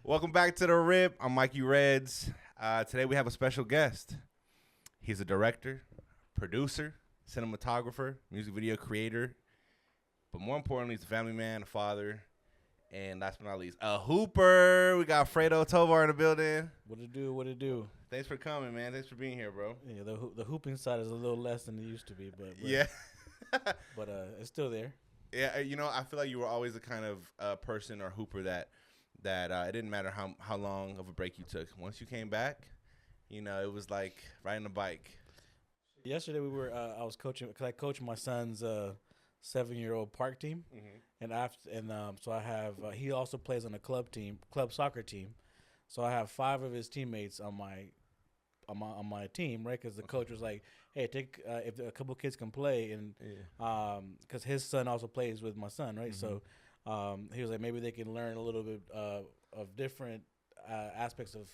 Welcome back to The Rip. I'm Mikey Reds. Today we have a special guest. He's a director, producer, cinematographer, music video creator, but more importantly, he's a family man, a father, and last but not least, a hooper. We got Fredo, Tovar in the building. What it do? What it do? Thanks for coming, man. Thanks for being here, bro. Yeah, the hooping side is a little less than it used to be, but Yeah. but it's still there. Yeah, I feel like you were always the kind of person or hooper that it didn't matter how long of a break you took. Once you came back, it was like riding a bike. Yesterday we were I was coaching because I coach my son's 7-year-old park team, so I have he also plays on a club soccer team, so I have 5 of his teammates on my team, right? Because the coach was like, "Hey, take if a couple kids can play," and because his son also plays with my son, right? Mm-hmm. So he was like, maybe they can learn a little bit of different aspects of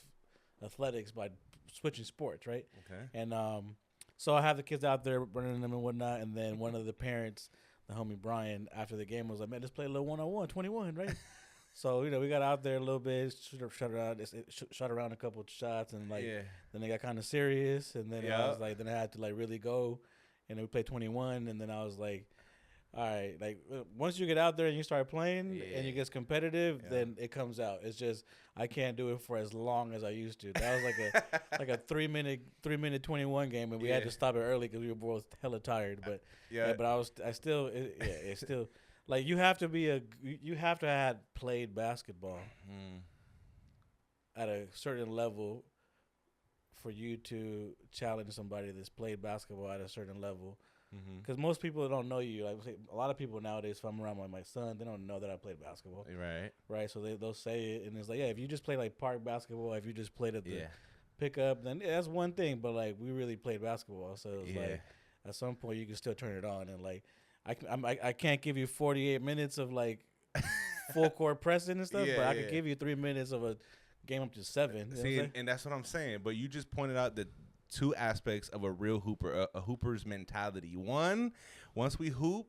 athletics by switching sports, right? Okay. And so I have the kids out there running them and whatnot, and then one of the parents, the homie Brian, after the game was like, "Man, let's play a little 1-on-1, 21, right?" So we got out there a little bit, shot around a couple of shots, and then they got kind of serious, and then I was like, then I had to like really go, and then we played 21, and then I was like, all right, like once you get out there and you start playing and you get competitive, then it comes out. It's just I can't do it for as long as I used to. That was like a 3-minute 21 game, and we had to stop it early because we were both hella tired. But it's still like you have to have played basketball at a certain level for you to challenge somebody that's played basketball at a certain level. Because most people don't know you. Like a lot of people nowadays, if I'm around my son, they don't know that I played basketball. Right. So they'll say it, and it's like, yeah, if you just play like park basketball, if you just played at the pickup, then that's one thing. But like we really played basketball, so it's like at some point you can still turn it on. And like I can't give you 48 minutes of like full court pressing and stuff, but I can give you 3 minutes of a game up to 7. See, and that's what I'm saying. But you just pointed out that 2 aspects of a real hooper, a hooper's mentality. One, once we hoop,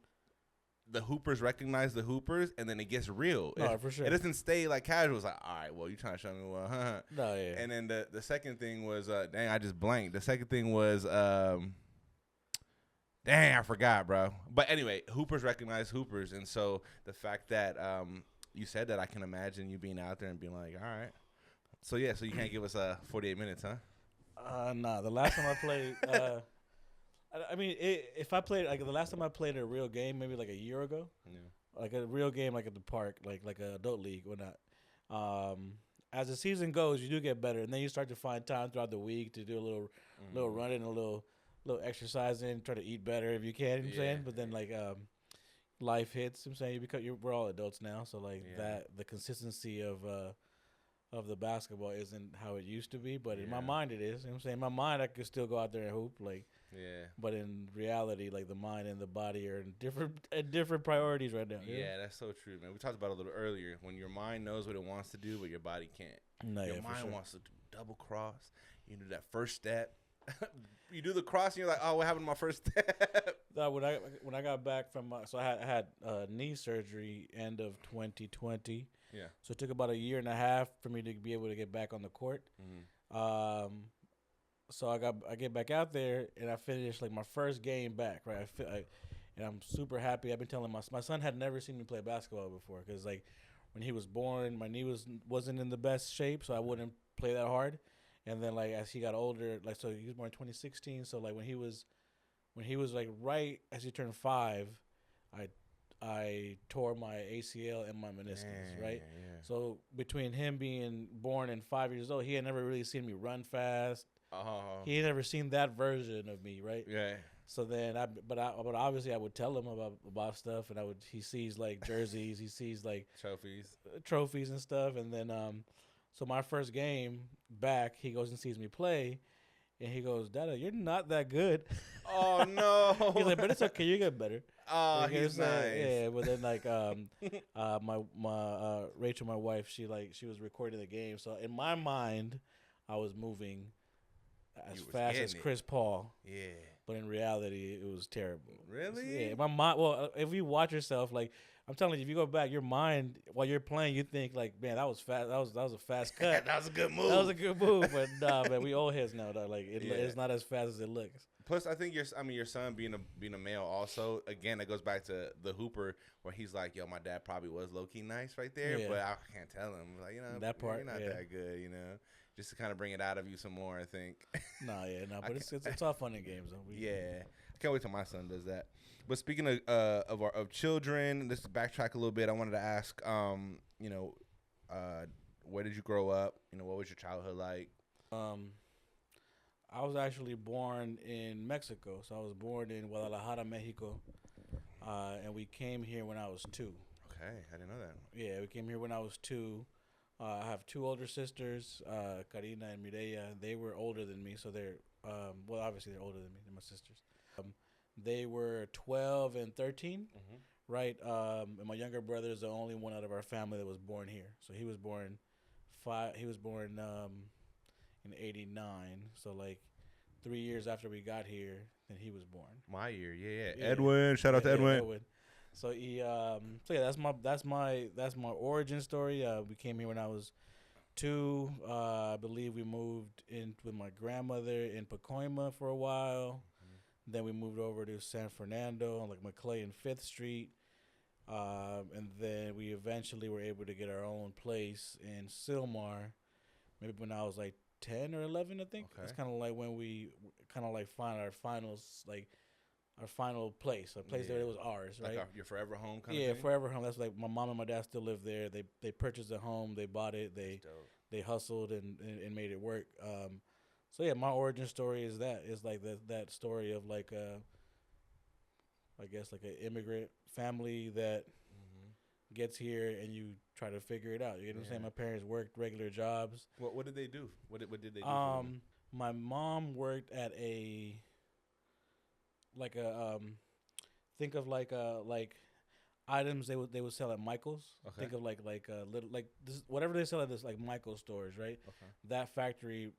the hoopers recognize the hoopers, and then it gets real. For sure. It doesn't stay like casual. It's like, all right, well, you trying to show me well, huh? No, yeah. And then the second thing was, dang, I just blanked. The second thing was, dang, I forgot, bro. But anyway, hoopers recognize hoopers, and so the fact that you said that, I can imagine you being out there and being like, all right. So you can't give us 48 minutes, huh? Nah. The last time I played, if I played like the last time I played a real game, maybe like a year ago, like a real game, like at the park, like an adult league or not. As the season goes, you do get better, and then you start to find time throughout the week to do a little running, a little exercising, try to eat better if you can. You know what I'm saying, but then like life hits. I'm saying we're all adults now, so like that the consistency of the basketball isn't how it used to be, but in my mind it is. You know what I'm saying? In my mind I could still go out there and hoop, but in reality, like the mind and the body are in different priorities right now. Yeah, that's so true, man. We talked about it a little earlier. When your mind knows what it wants to do, but your body can't. Your mind wants to do double cross. You do that first step. You do the cross, and you're like, oh, what happened to my first step? When I got back from I had knee surgery end of 2020. Yeah. So it took about a year and a half for me to be able to get back on the court. So I get back out there and I finished like my first game back, right? And I'm super happy. I've been telling my son had never seen me play basketball before because like when he was born, my knee wasn't in the best shape, so I wouldn't play that hard. And then like as he got older, like so he was born in 2016, so like when he was like right as he turned 5, I tore my ACL and my meniscus, right? Yeah. So between him being born and 5 years old, he had never really seen me run fast. He had never seen that version of me, right? Yeah. So then, but obviously I would tell him about stuff, and he sees like jerseys, he sees like trophies and stuff, and then so my first game back, he goes and sees me play. And he goes, Dada, you're not that good. Oh, no. He's like, but it's okay. You get better. Oh, he's nice. Yeah, but then, like, my Rachel, my wife, she was recording the game. So, in my mind, I was moving as fast as Chris Paul. Yeah. But in reality, it was terrible. Really? Yeah. My mind, well, if you watch yourself, like, I'm telling you, if you go back, your mind while you're playing, you think like, man, that was fast. That was a fast cut. That was a good move. That was a good move. But nah, man, we old heads now. Dog. Like Yeah. it's not as fast as it looks. Plus, I think your son being a male also. Again, it goes back to the Hooper where he's like, "Yo, my dad probably was low key nice right there, Yeah. but I can't tell him like, That part, you're not yeah. that good, just to kind of bring it out of you some more. I think. But it's all fun and games though. Yeah, I can't wait till my son does that. But speaking of children, let's backtrack a little bit. I wanted to ask, where did you grow up? What was your childhood like? I was actually born in Mexico, so I was born in Guadalajara, Mexico, and we came here when I was 2. Okay, I didn't know that. Yeah, we came here when I was 2. I have 2 older sisters, Karina and Mireya. They were older than me, so they're obviously they're older than me. They're my sisters. They were 12 and 13, right? And my younger brother is the only one out of our family that was born here. So he was born in '89. So like 3 years after we got here, then he was born. My year, yeah. Edwin, shout out to Edwin. So that's my origin story. We came here when I was 2. I believe we moved in with my grandmother in Pacoima for a while. Then we moved over to San Fernando on like McClay and 5th Street. And then we eventually were able to get our own place in Sylmar, maybe when I was like 10 or 11, I think. Okay. It's kind of like when we kind of like find our final place, a place that it was ours, right? Like your forever home kind of thing? Yeah, forever home. That's like my mom and my dad still live there. They purchased a home, they bought it, they hustled and made it work. So yeah, my origin story is like that story of like I guess like an immigrant family that gets here and you try to figure it out. You know what I'm saying? My parents worked regular jobs. What did they do? What did they do? My mom worked at think of like items they would sell at Michael's. Okay. Think of like little like this, whatever they sell at this like Michael's stores, right? Okay. That factory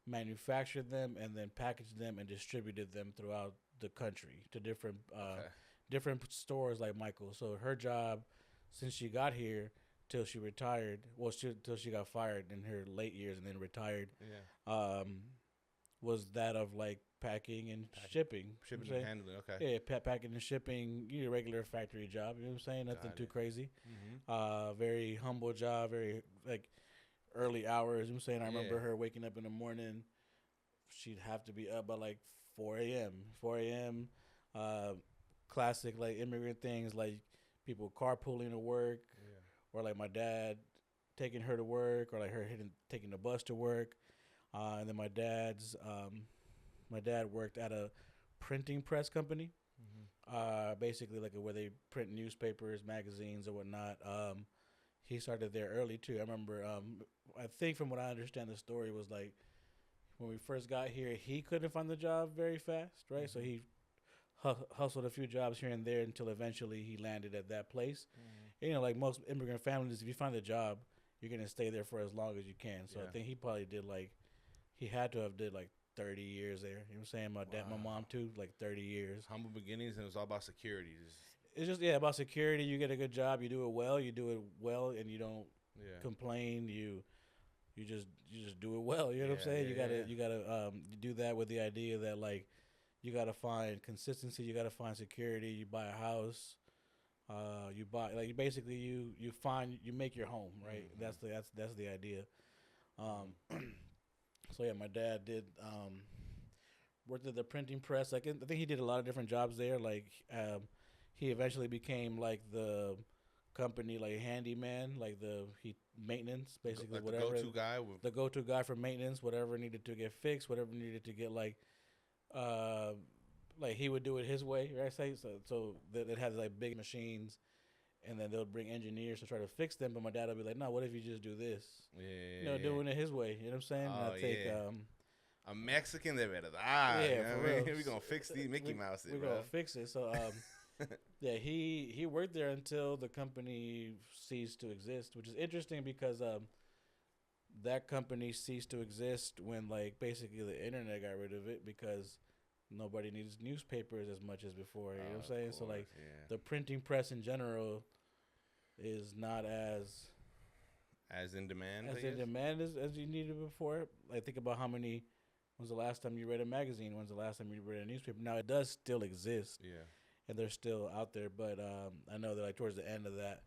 manufactured them and then packaged them and distributed them throughout the country to different stores like Michael's. So her job, since she got here till she retired, till she got fired in her late years and then retired, was that of like packing and shipping and handling. Okay. Yeah, packing and shipping, your regular factory job. You know what I'm saying? Nothing too crazy. Very humble job. Very like early hours. You know what I'm saying? I remember her waking up in the morning. She'd have to be up by like 4 a.m. 4 a.m. Classic like immigrant things like people carpooling to work, or like my dad taking her to work, or like her taking the bus to work. And then my dad worked at a printing press company, basically like where they print newspapers, magazines, or whatnot. He started there early too. I remember, I think from what I understand, the story was like when we first got here, he couldn't find the job very fast, right? So he hustled a few jobs here and there until eventually he landed at that place. And, like most immigrant families, if you find a job, you're gonna stay there for as long as you can. So I think he probably he had to have did like 30 years there. You know what I'm saying? My dad, my mom too, like 30 years. Humble beginnings, and it was all about security. It's just about security. You get a good job, you do it well, and you don't complain. You just do it well. You know what I'm saying? You gotta do that with the idea that like you gotta find consistency. You gotta find security. You buy a house. You buy like basically you make your home, right? That's the idea. So yeah, my dad did worked at the printing press. Like I think he did a lot of different jobs there. Like he eventually became like the company like handyman, like maintenance, basically, like whatever. The go-to guy for maintenance, whatever needed to get fixed, whatever needed to get like he would do it his way, right? So it had like big machines, and then they'll bring engineers to try to fix them. But my dad would be like, "No, what if you just do this? Doing it his way." You know what I'm saying? Oh, and I think, a Mexican, they better for real. We're gonna fix these Mickey Mouse. We're gonna fix it. So he worked there until the company ceased to exist, which is interesting because that company ceased to exist when like basically the internet got rid of it, because nobody needs newspapers as much as before. You know what I'm saying? So like yeah. the printing press in general is not as in demand as you needed before. Like think about when's the last time you read a magazine? When's the last time you read a newspaper? Now it does still exist. Yeah. And they're still out there, but I know that like towards the end of that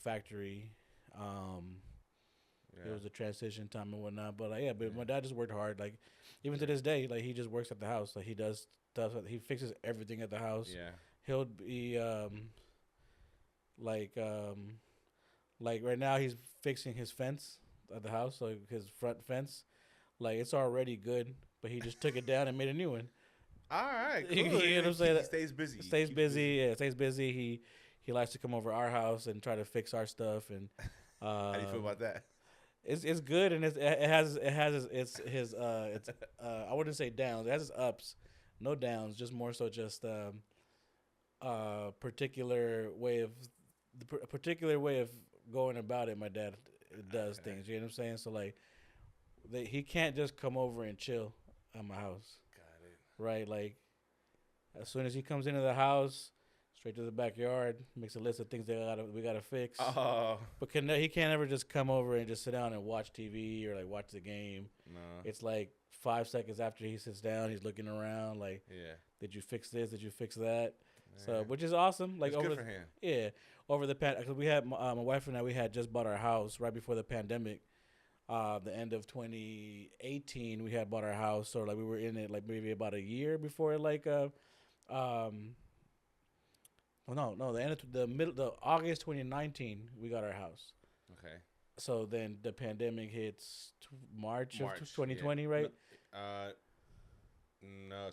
factory, it was a transition time and whatnot. But my dad just worked hard. Like even to this day, like he just works at the house. Like he does stuff. He fixes everything at the house. Yeah. He'll be like right now he's fixing his fence at the house, like his front fence. Like it's already good, but he just took it down and made a new one. All right, cool. You know what I'm saying? He stays busy. Stays busy. He likes to come over our house and try to fix our stuff. And how do you feel about that? It's good, and it has his I wouldn't say downs. It has its ups, no downs. Just more so just particular way of going about it. My dad does things. You know what I'm saying? So like, he can't just come over and chill at my house. Right, like as soon as he comes into the house, straight to the backyard, makes a list of things we gotta fix. Oh, but he can't ever just come over and just sit down and watch TV or like watch the game. No, it's like 5 seconds after he sits down, he's looking around like, did you fix this? Did you fix that? Yeah. So, which is awesome. Like it's good for him. Yeah, over the because we had my wife and I, we had just bought our house right before the pandemic. The end of 2018, we had bought our house, so like we were in it like maybe about a year before the August 2019 we got our house. Okay. So then the pandemic hits March of 2020, right? No,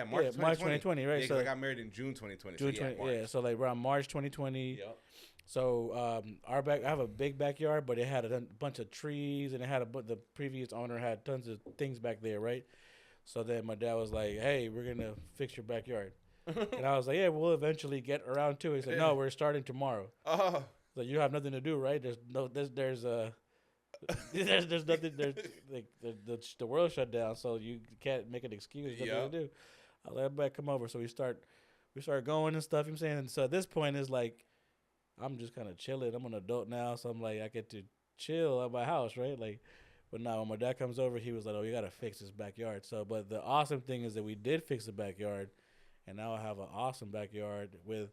March 2020, right? Yeah, so I got married in June 2020. So like around March 2020. Yep. So I have a big backyard, but it had a bunch of trees, and it had the previous owner had tons of things back there, right? So then my dad was like, "Hey, we're gonna fix your backyard," and I was like, "Yeah, we'll eventually get around to it." He said, "No, we're starting tomorrow." Oh, so you have nothing to do, right? There's nothing. There's like the world shut down, so you can't make an excuse. Nothing to do. I'll let everybody come over. So we start going and stuff. You know what I'm saying? And so at this point, it's like, I'm just kind of chilling. I'm an adult now, so I'm like, I get to chill at my house, right? Like, but now when my dad comes over, he was like, "Oh, you gotta fix this backyard." So, but the awesome thing is that we did fix the backyard, and now I have an awesome backyard with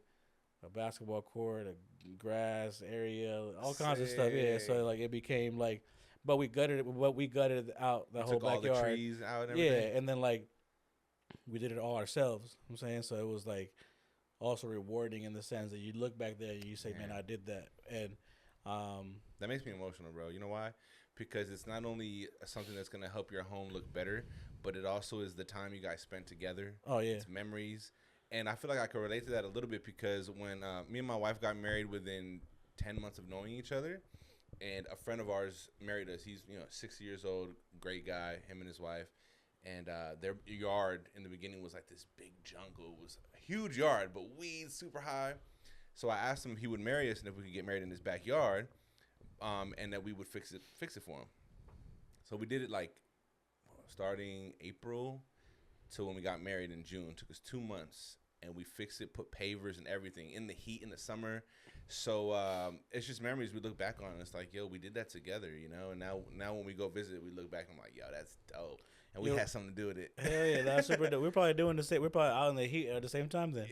a basketball court, a grass area, all kinds of stuff. Yeah, so like it became like, but we gutted out the whole backyard. All the trees out and everything. Yeah, and then like we did it all ourselves. You know what I'm saying, so it was like also rewarding in the sense that you look back there and you say, "Man, I did that." And that makes me emotional, bro. You know why? Because it's not only something that's gonna help your home look better, but it also is the time you guys spent together. Oh yeah, it's memories. And I feel like I could relate to that a little bit because when me and my wife got married within 10 months of knowing each other, and a friend of ours married us. He's 60 years old, great guy, him and his wife. And their yard in the beginning was like this big jungle. It was a huge yard, but weeds super high. So I asked him if he would marry us and if we could get married in his backyard, and that we would fix it for him. So we did it like starting April till when we got married in June. It took us 2 months, and we fixed it, put pavers and everything in the heat in the summer. So it's just memories we look back on. And it's like, yo, we did that together, And now when we go visit, we look back and I'm like, yo, that's dope. And we had something to do with it. Hell yeah, that's super dope. We're probably doing the same. We're probably out in the heat at the same time then.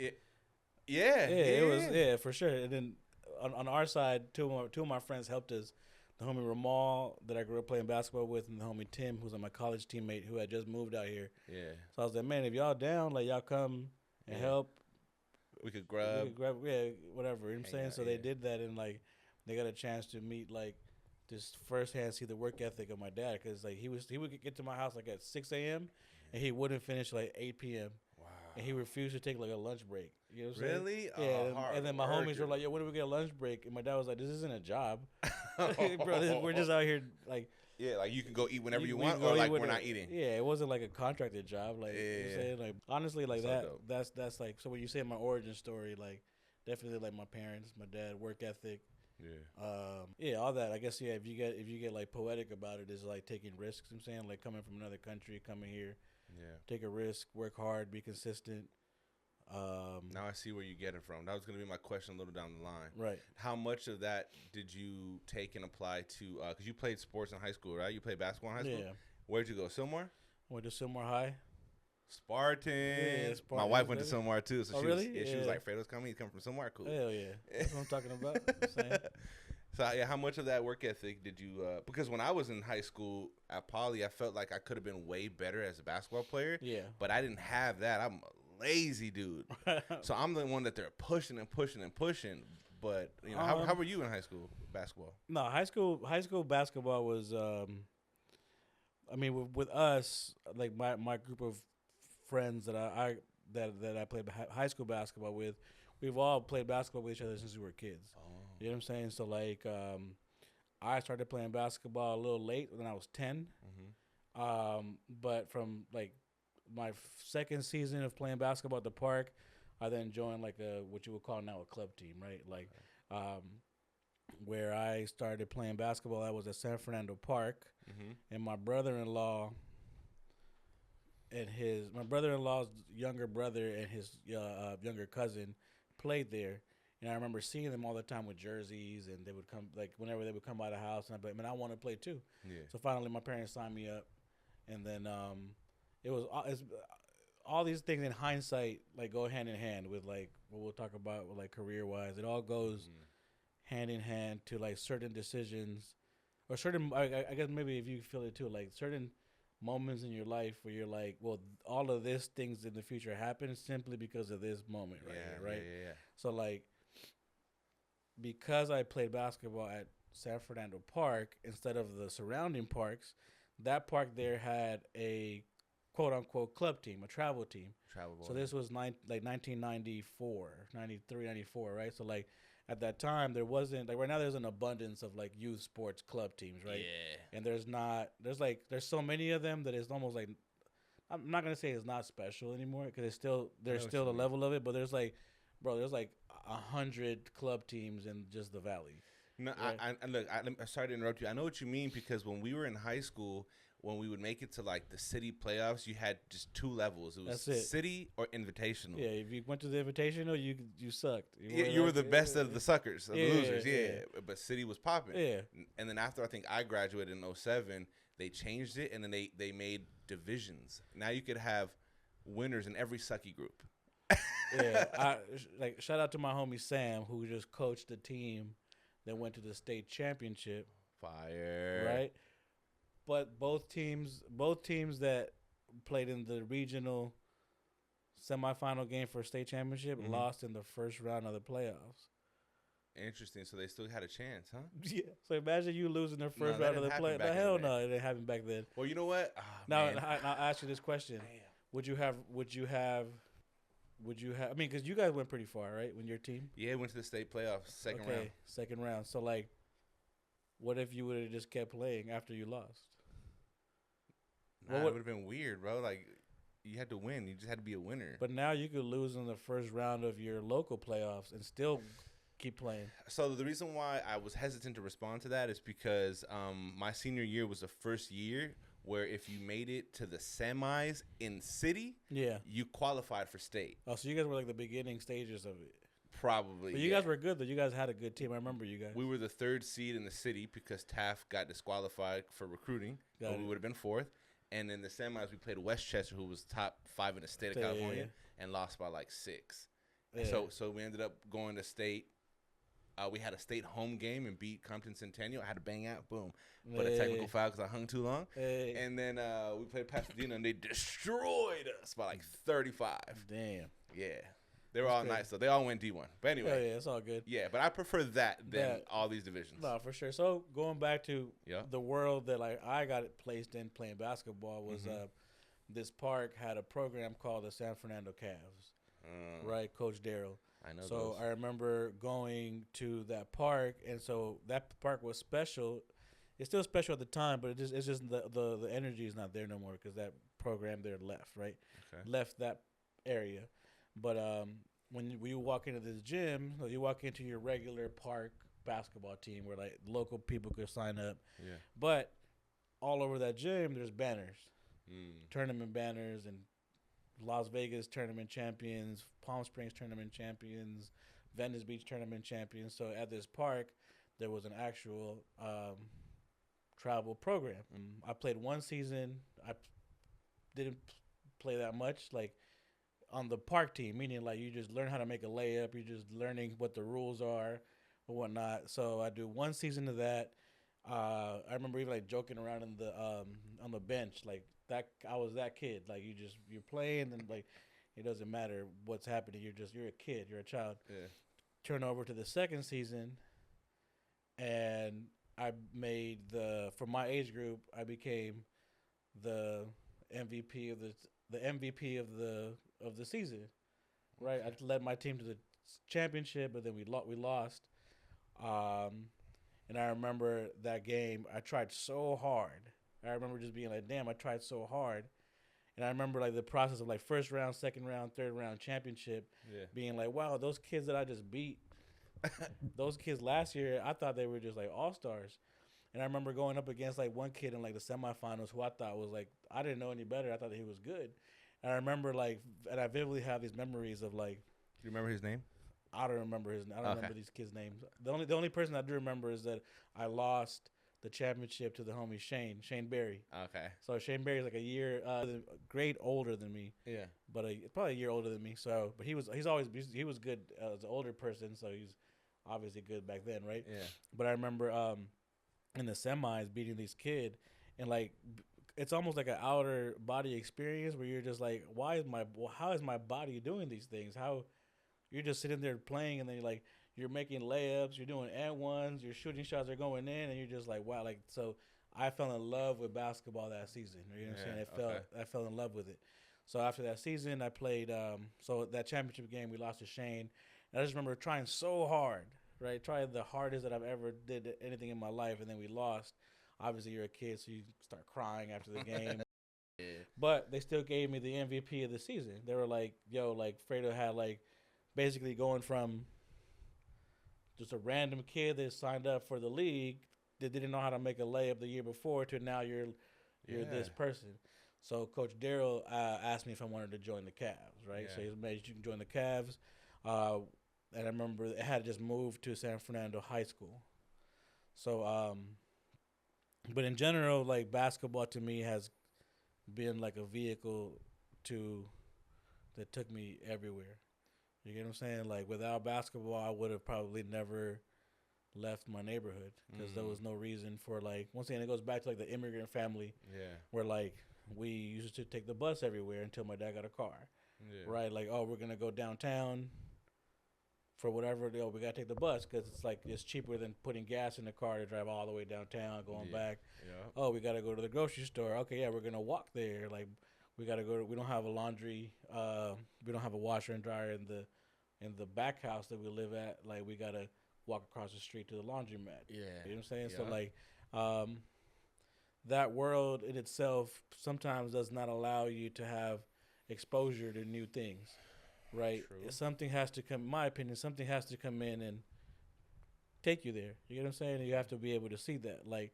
It was for sure. And then on our side, two of my friends helped us. The homie Ramal that I grew up playing basketball with, and the homie Tim, who's my college teammate who had just moved out here. Yeah. So I was like, man, if y'all down, like y'all come and help. We could grab, whatever. You know what I'm saying? So they did that, and like they got a chance to meet, like, just firsthand see the work ethic of my dad, because like he would get to my house like at 6 a.m. and he wouldn't finish like 8 p.m. Wow. And he refused to take like a lunch break. You know what I'm saying? Really? Yeah. And then my homies were like, "Yo, when do we get a lunch break?" And my dad was like, "This isn't a job, bro. We're just out here like." Yeah, like you can go eat whenever you want, or like we're not eating. Yeah, it wasn't like a contracted job. Like, you know what I'm saying? Like, honestly, like that's like, so when you say my origin story, like definitely like my parents, my dad, work ethic. Yeah. All that. I guess if you get like poetic about it, is like taking risks. You know what I'm saying, like coming from another country, coming here, take a risk, work hard, be consistent. Now I see where you're getting from. That was going to be my question a little down the line. Right. How much of that did you take and apply to, because you played sports in high school, right? You played basketball in high school? Yeah. Where'd you go, Sylmar? Went to Sylmar High. Spartan. Yeah, My wife went to Sylmar too. So really? She was like, Fredo's coming. He's coming from Sylmar. Cool. Hell yeah. That's what I'm talking about. So, yeah, how much of that work ethic did you, because when I was in high school at Poly, I felt like I could have been way better as a basketball player. Yeah. But I didn't have that. I'm a lazy dude. So I'm the one that they're pushing and pushing and pushing. But, you know, how were you in high school basketball? No, high school basketball was, I mean, with us, like my group of friends that I played high school basketball with, we've all played basketball with each other since we were kids. Oh. You know what I'm saying? So, like, I started playing basketball a little late when I was 10. Mm-hmm. But from, like, my second season of playing basketball at the park, I then joined, like, what you would call now a club team, right? Like, where I started playing basketball, I was at San Fernando Park, and my brother-in-law's younger brother and his younger cousin played there. And I remember seeing them all the time with jerseys, and they would come, like, whenever they would come by the house, and I'd be like, man, I want to play too. Yeah. So finally my parents signed me up, and then it's all these things in hindsight, like, go hand in hand with, like, what we'll talk about with, like, career-wise. It all goes hand in hand to, like, certain decisions or certain, I guess maybe if you feel it too, like, certain moments in your life where you're like, well, all of these things in the future happen simply because of this moment right? Yeah. So, like, because I played basketball at San Fernando Park instead of the surrounding parks, that park there had a quote-unquote club team, a travel team. So this was 1994, 93, 94, right? So, like, at that time, there wasn't, like, right now there's an abundance of, like, youth sports club teams, right? Yeah. And there's so many of them that it's almost like, I'm not going to say it's not special anymore because there's still a level of it, but there's like 100 club teams in just the valley. No, right? I'm sorry to interrupt you. I know what you mean because when we were in high school, when we would make it to, like, the city playoffs, you had just two levels. It was city or invitational. Yeah, if you went to the invitational, you sucked. You were the best of the suckers, of the losers. Yeah, but city was popping. Yeah. And then after I think I graduated in 2007, they changed it, and then they made divisions. Now you could have winners in every sucky group. Yeah, like, shout out to my homie Sam, who just coached the team that went to the state championship. Fire. Right? But both teams that played in the regional semifinal game for state championship lost in the first round of the playoffs. Interesting. So they still had a chance, huh? Yeah. So imagine you losing the first round of the playoffs. The hell no, it didn't happen back then. Well, you know what? Oh, now I'll ask you this question: Would you have? I mean, because you guys went pretty far, right? When your team? Yeah, went to the state playoffs, second round. So, like, what if you would have just kept playing after you lost? Nah, it would have been weird, bro. Like, you had to win. You just had to be a winner. But now you could lose in the first round of your local playoffs and still keep playing. So the reason why I was hesitant to respond to that is because my senior year was the first year where if you made it to the semis in city, you qualified for state. Oh, so you guys were like the beginning stages of it. Probably. But you guys were good, though. You guys had a good team. I remember you guys. We were the third seed in the city because Taft got disqualified for recruiting. We would have been fourth. And in the semis, we played Westchester, who was top 5 in the state of California, and lost by like 6. Yeah. So we ended up going to state. We had a state home game and beat Compton Centennial. I had to bang out, boom. But a technical foul because I hung too long. And then we played Pasadena, and they destroyed us by like 35. Damn. Yeah. They were all nice, though. They all went D1. But anyway. Yeah, it's all good. Yeah, but I prefer that than all these divisions. No, for sure. So going back to the world that, like, I got placed in playing basketball was this park had a program called the San Fernando Cavs, right? Coach Darryl. I know. So I remember going to that park, and so that park was special. It's still special at the time, but it's just the energy is not there no more because that program there left, right? Okay. Left that area. But when you walk into this gym, you walk into your regular park basketball team where, like, local people could sign up. Yeah. But all over that gym, there's banners. tournament banners and Las Vegas tournament champions, Palm Springs tournament champions, Venice Beach tournament champions. So at this park, there was an actual travel program. I played one season. I didn't play that much, like on the park team, meaning like you just learn how to make a layup. You're just learning what the rules are or whatnot. So I do one season of that. I remember even like joking around in the on the bench, like that. I was that kid. Like you're playing and like it doesn't matter what's happening. You're a kid. You're a child. Yeah. Turn over to the second season, and I made for my age group. I became the MVP of the MVP of the season. Right. I led my team to the championship, but then we lost. And I remember that game. I tried so hard. I remember just being like, "Damn, I tried so hard." And I remember like the process of like first round, second round, third round championship, being like, "Wow, those kids that I just beat, those kids last year, I thought they were just like all stars." And I remember going up against like one kid in like the semifinals who I thought was like I didn't know any better. I thought that he was good. And I remember like, and I vividly have these memories of like. Do you remember his name? I don't remember his. I don't remember these kids' names. The only person I do remember is that I lost the championship to the homie Shane Berry. Okay. So Shane Berry is like a grade older than me. Yeah. But probably a year older than me. So, but he was good as an older person. So he's obviously good back then, right? Yeah. But I remember in the semis beating this kid, and like it's almost like an outer body experience where you're just like, how is my body doing these things? How you're just sitting there playing, and then you're making layups, you're doing and ones, your shooting shots are going in, and you're just like, wow. Like, so I fell in love with basketball that season. You know what I'm saying? I fell in love with it. So after that season, I played. So that championship game, we lost to Shane. And I just remember trying so hard, right? Trying the hardest that I've ever did anything in my life, and then we lost. Obviously, you're a kid, so you start crying after the game. Yeah. But they still gave me the MVP of the season. They were like, yo, like Fredo had like basically going from just a random kid that signed up for the league that didn't know how to make a layup the year before to now you're this person. So Coach Darryl asked me if I wanted to join the Cavs, right? So he made you can join the Cavs. And I remember it had just moved to San Fernando High School. So, but in general, like basketball to me has been like a vehicle that took me everywhere. You get what I'm saying? Like without basketball, I would have probably never left my neighborhood because there was no reason for like. Once again, it goes back to like the immigrant family, where like we used to take the bus everywhere until my dad got a car, right? Like, oh, we're gonna go downtown for whatever. We gotta take the bus because it's cheaper than putting gas in the car to drive all the way downtown, going back. Oh, we gotta go to the grocery store. Okay, we're gonna walk there. Like we gotta go. We don't have a laundry. We don't have a washer and dryer in the back house that we live at. Like we gotta walk across the street to the laundromat. You know what I'm saying? So like, that world in itself sometimes does not allow you to have exposure to new things, right? True. Something has to come. In my opinion, something has to come in and take you there. You get what I'm saying? And you have to be able to see that. Like,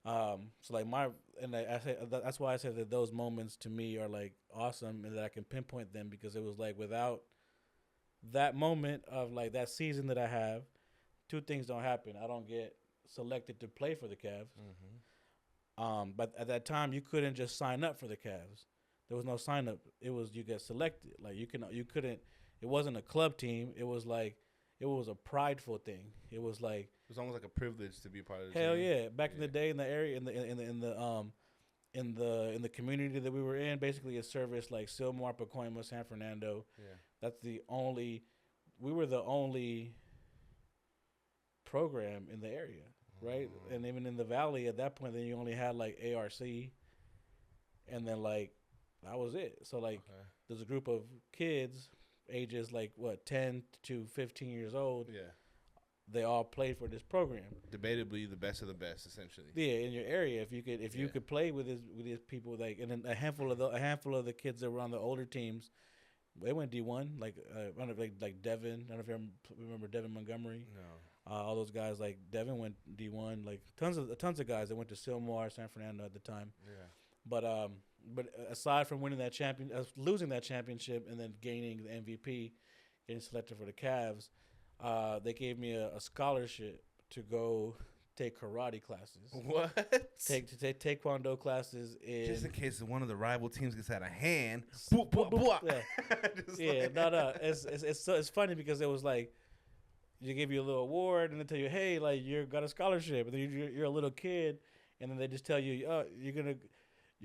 so like I say that's why I said that those moments to me are like awesome and that I can pinpoint them because it was like without that moment of like that season that I have, two things don't happen. I don't get selected to play for the Cavs. But at that time you couldn't just sign up for the Cavs. There was no sign up. It was you get selected. Like you couldn't. It wasn't a club team. It was like it was a prideful thing. It was like it was almost like a privilege to be part of the hell team. yeah. Back in the day in the area in the community that we were in, basically it serviced like Silmar, Pacoima, San Fernando. That's we were the only program in the area, right? And even in the valley at that point, then you only had like ARC, and then like that was it. So like there's a group of kids, ages like 10 to 15 years old. They all played for this program. Debatably the best of the best, essentially. Yeah, in your area, if you could play with these people, like, and then a handful of the kids that were on the older teams, they went D1. Like I don't know, like Devin. I don't know if you remember Devin Montgomery. No. All those guys like Devin went D1. Like tons of guys that went to Silmar, San Fernando at the time. But But aside from winning that losing that championship, and then gaining the MVP, getting selected for the Cavs, they gave me a scholarship to go take karate classes. What? Take taekwondo classes Just in case one of the rival teams gets out of hand. Yeah, yeah. No. It's funny because it was like they give you a little award and they tell you, hey, like you got a scholarship, and then you're a little kid, and then they just tell you, oh, you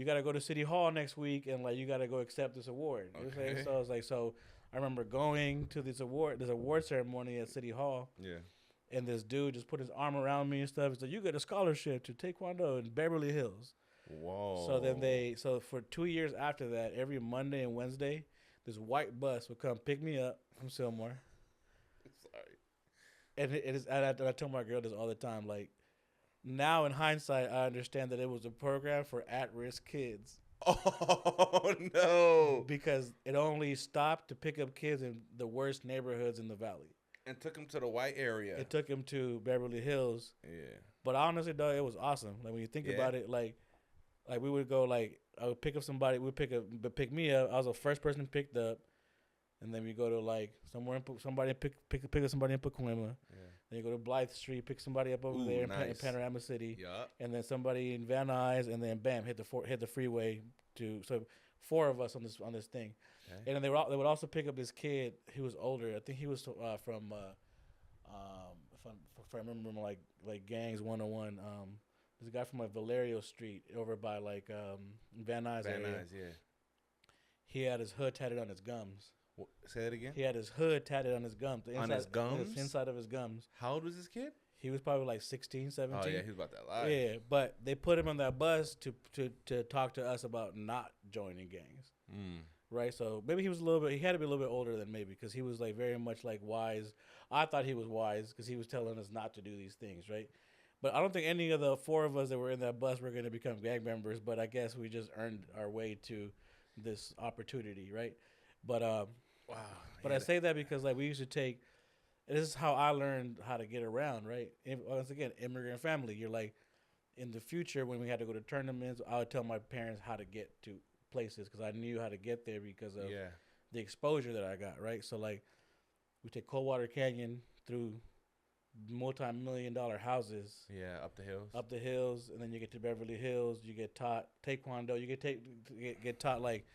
gotta go to City Hall next week, and like you gotta go accept this award. Okay. So I was like, I remember going to this award ceremony at City Hall. Yeah. And this dude just put his arm around me and stuff. He's like, you get a scholarship to Taekwondo in Beverly Hills. Whoa. So for 2 years after that, every Monday and Wednesday, this white bus would come pick me up from Sylmar. Sorry. And I tell my girl this all the time. Like, now in hindsight, I understand that it was a program for at-risk kids. Oh, no. Because it only stopped to pick up kids in the worst neighborhoods in the valley. And took him to the white area. It took him to Beverly Hills. Yeah. But honestly, though, it was awesome. Like, when you think about it, like we would go, like, I would pick up somebody. Pick me up. I was the first person picked up. And then we go to, like, somewhere, pick up somebody in Pacoima. Yeah. Then you go to Blythe Street, pick somebody up over there in Panorama City. Yep. And then somebody in Van Nuys, and then bam, hit the freeway so 4 of us on this thing. Okay. And then they would also pick up this kid who was older. I think he was from if I remember like Gangs 101. This guy from like Valerio Street over by like Van Nuys area. Van Nuys, yeah. He had his hood tatted on his gums. Say that again? He had his hood tatted on his gums. On his gums? Inside of his gums. How old was this kid? He was probably like 16, 17. Oh, yeah, he was about that life. Yeah, but they put him on that bus to talk to us about not joining gangs. Mm. Right? So maybe he had to be a little bit older than maybe, because he was like very much like wise. I thought he was wise because he was telling us not to do these things, right? But I don't think any of the 4 of us that were in that bus were going to become gang members, but I guess we just earned our way to this opportunity, right? But wow. But I say that because like we used to take. This is how I learned how to get around, right? Once again, immigrant family. You're like, in the future when we had to go to tournaments, I would tell my parents how to get to places because I knew how to get there because of the exposure that I got, right? So like, we take Coldwater Canyon through multi-million-dollar houses. Yeah, up the hills. Up the hills, and then you get to Beverly Hills. You get taught Taekwondo. You get taught like,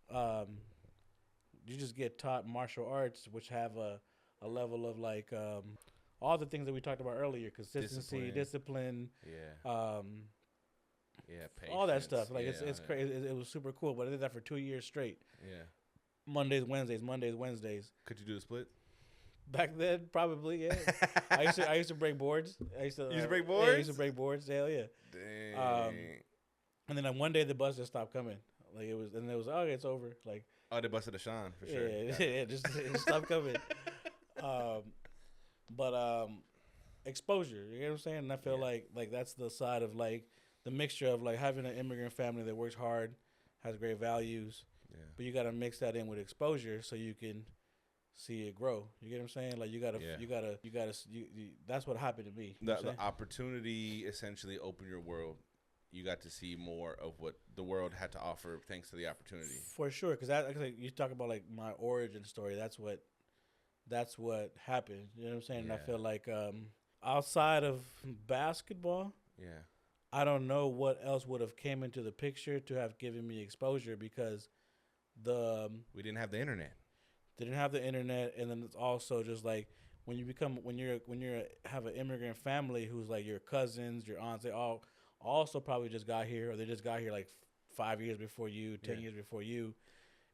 you just get taught martial arts, which have a level of like all the things that we talked about earlier: consistency, discipline, patience, all that stuff. Like it's crazy. It was super cool. But I did that for 2 years straight. Yeah. Mondays, Wednesdays. Could you do the split? Back then, probably, yeah. I used to break boards. You used to break boards? Yeah, I used to break boards. Hell yeah. Dang. And then one day the bus just stopped coming. Like it was okay, it's over. Like they busted a Sean for sure. Yeah, just it stopped coming. But exposure, you know what I'm saying? And I feel like that's the side of like the mixture of like having an immigrant family that works hard, has great values, but you got to mix that in with exposure so you can see it grow. You get what I'm saying? Like you gotta. That's what happened to me. The opportunity essentially opened your world. You got to see more of what the world had to offer thanks to the opportunity. For sure, because you talk about like my origin story. That's what happened. You know what I'm saying? Yeah. And I feel like outside of basketball, I don't know what else would have came into the picture to have given me exposure because we didn't have the internet. Didn't have the internet, and then it's also just like when you have an immigrant family who's like your cousins, your aunts, they all also probably just got here, or they just got here like 5 years before you, 10 years before you,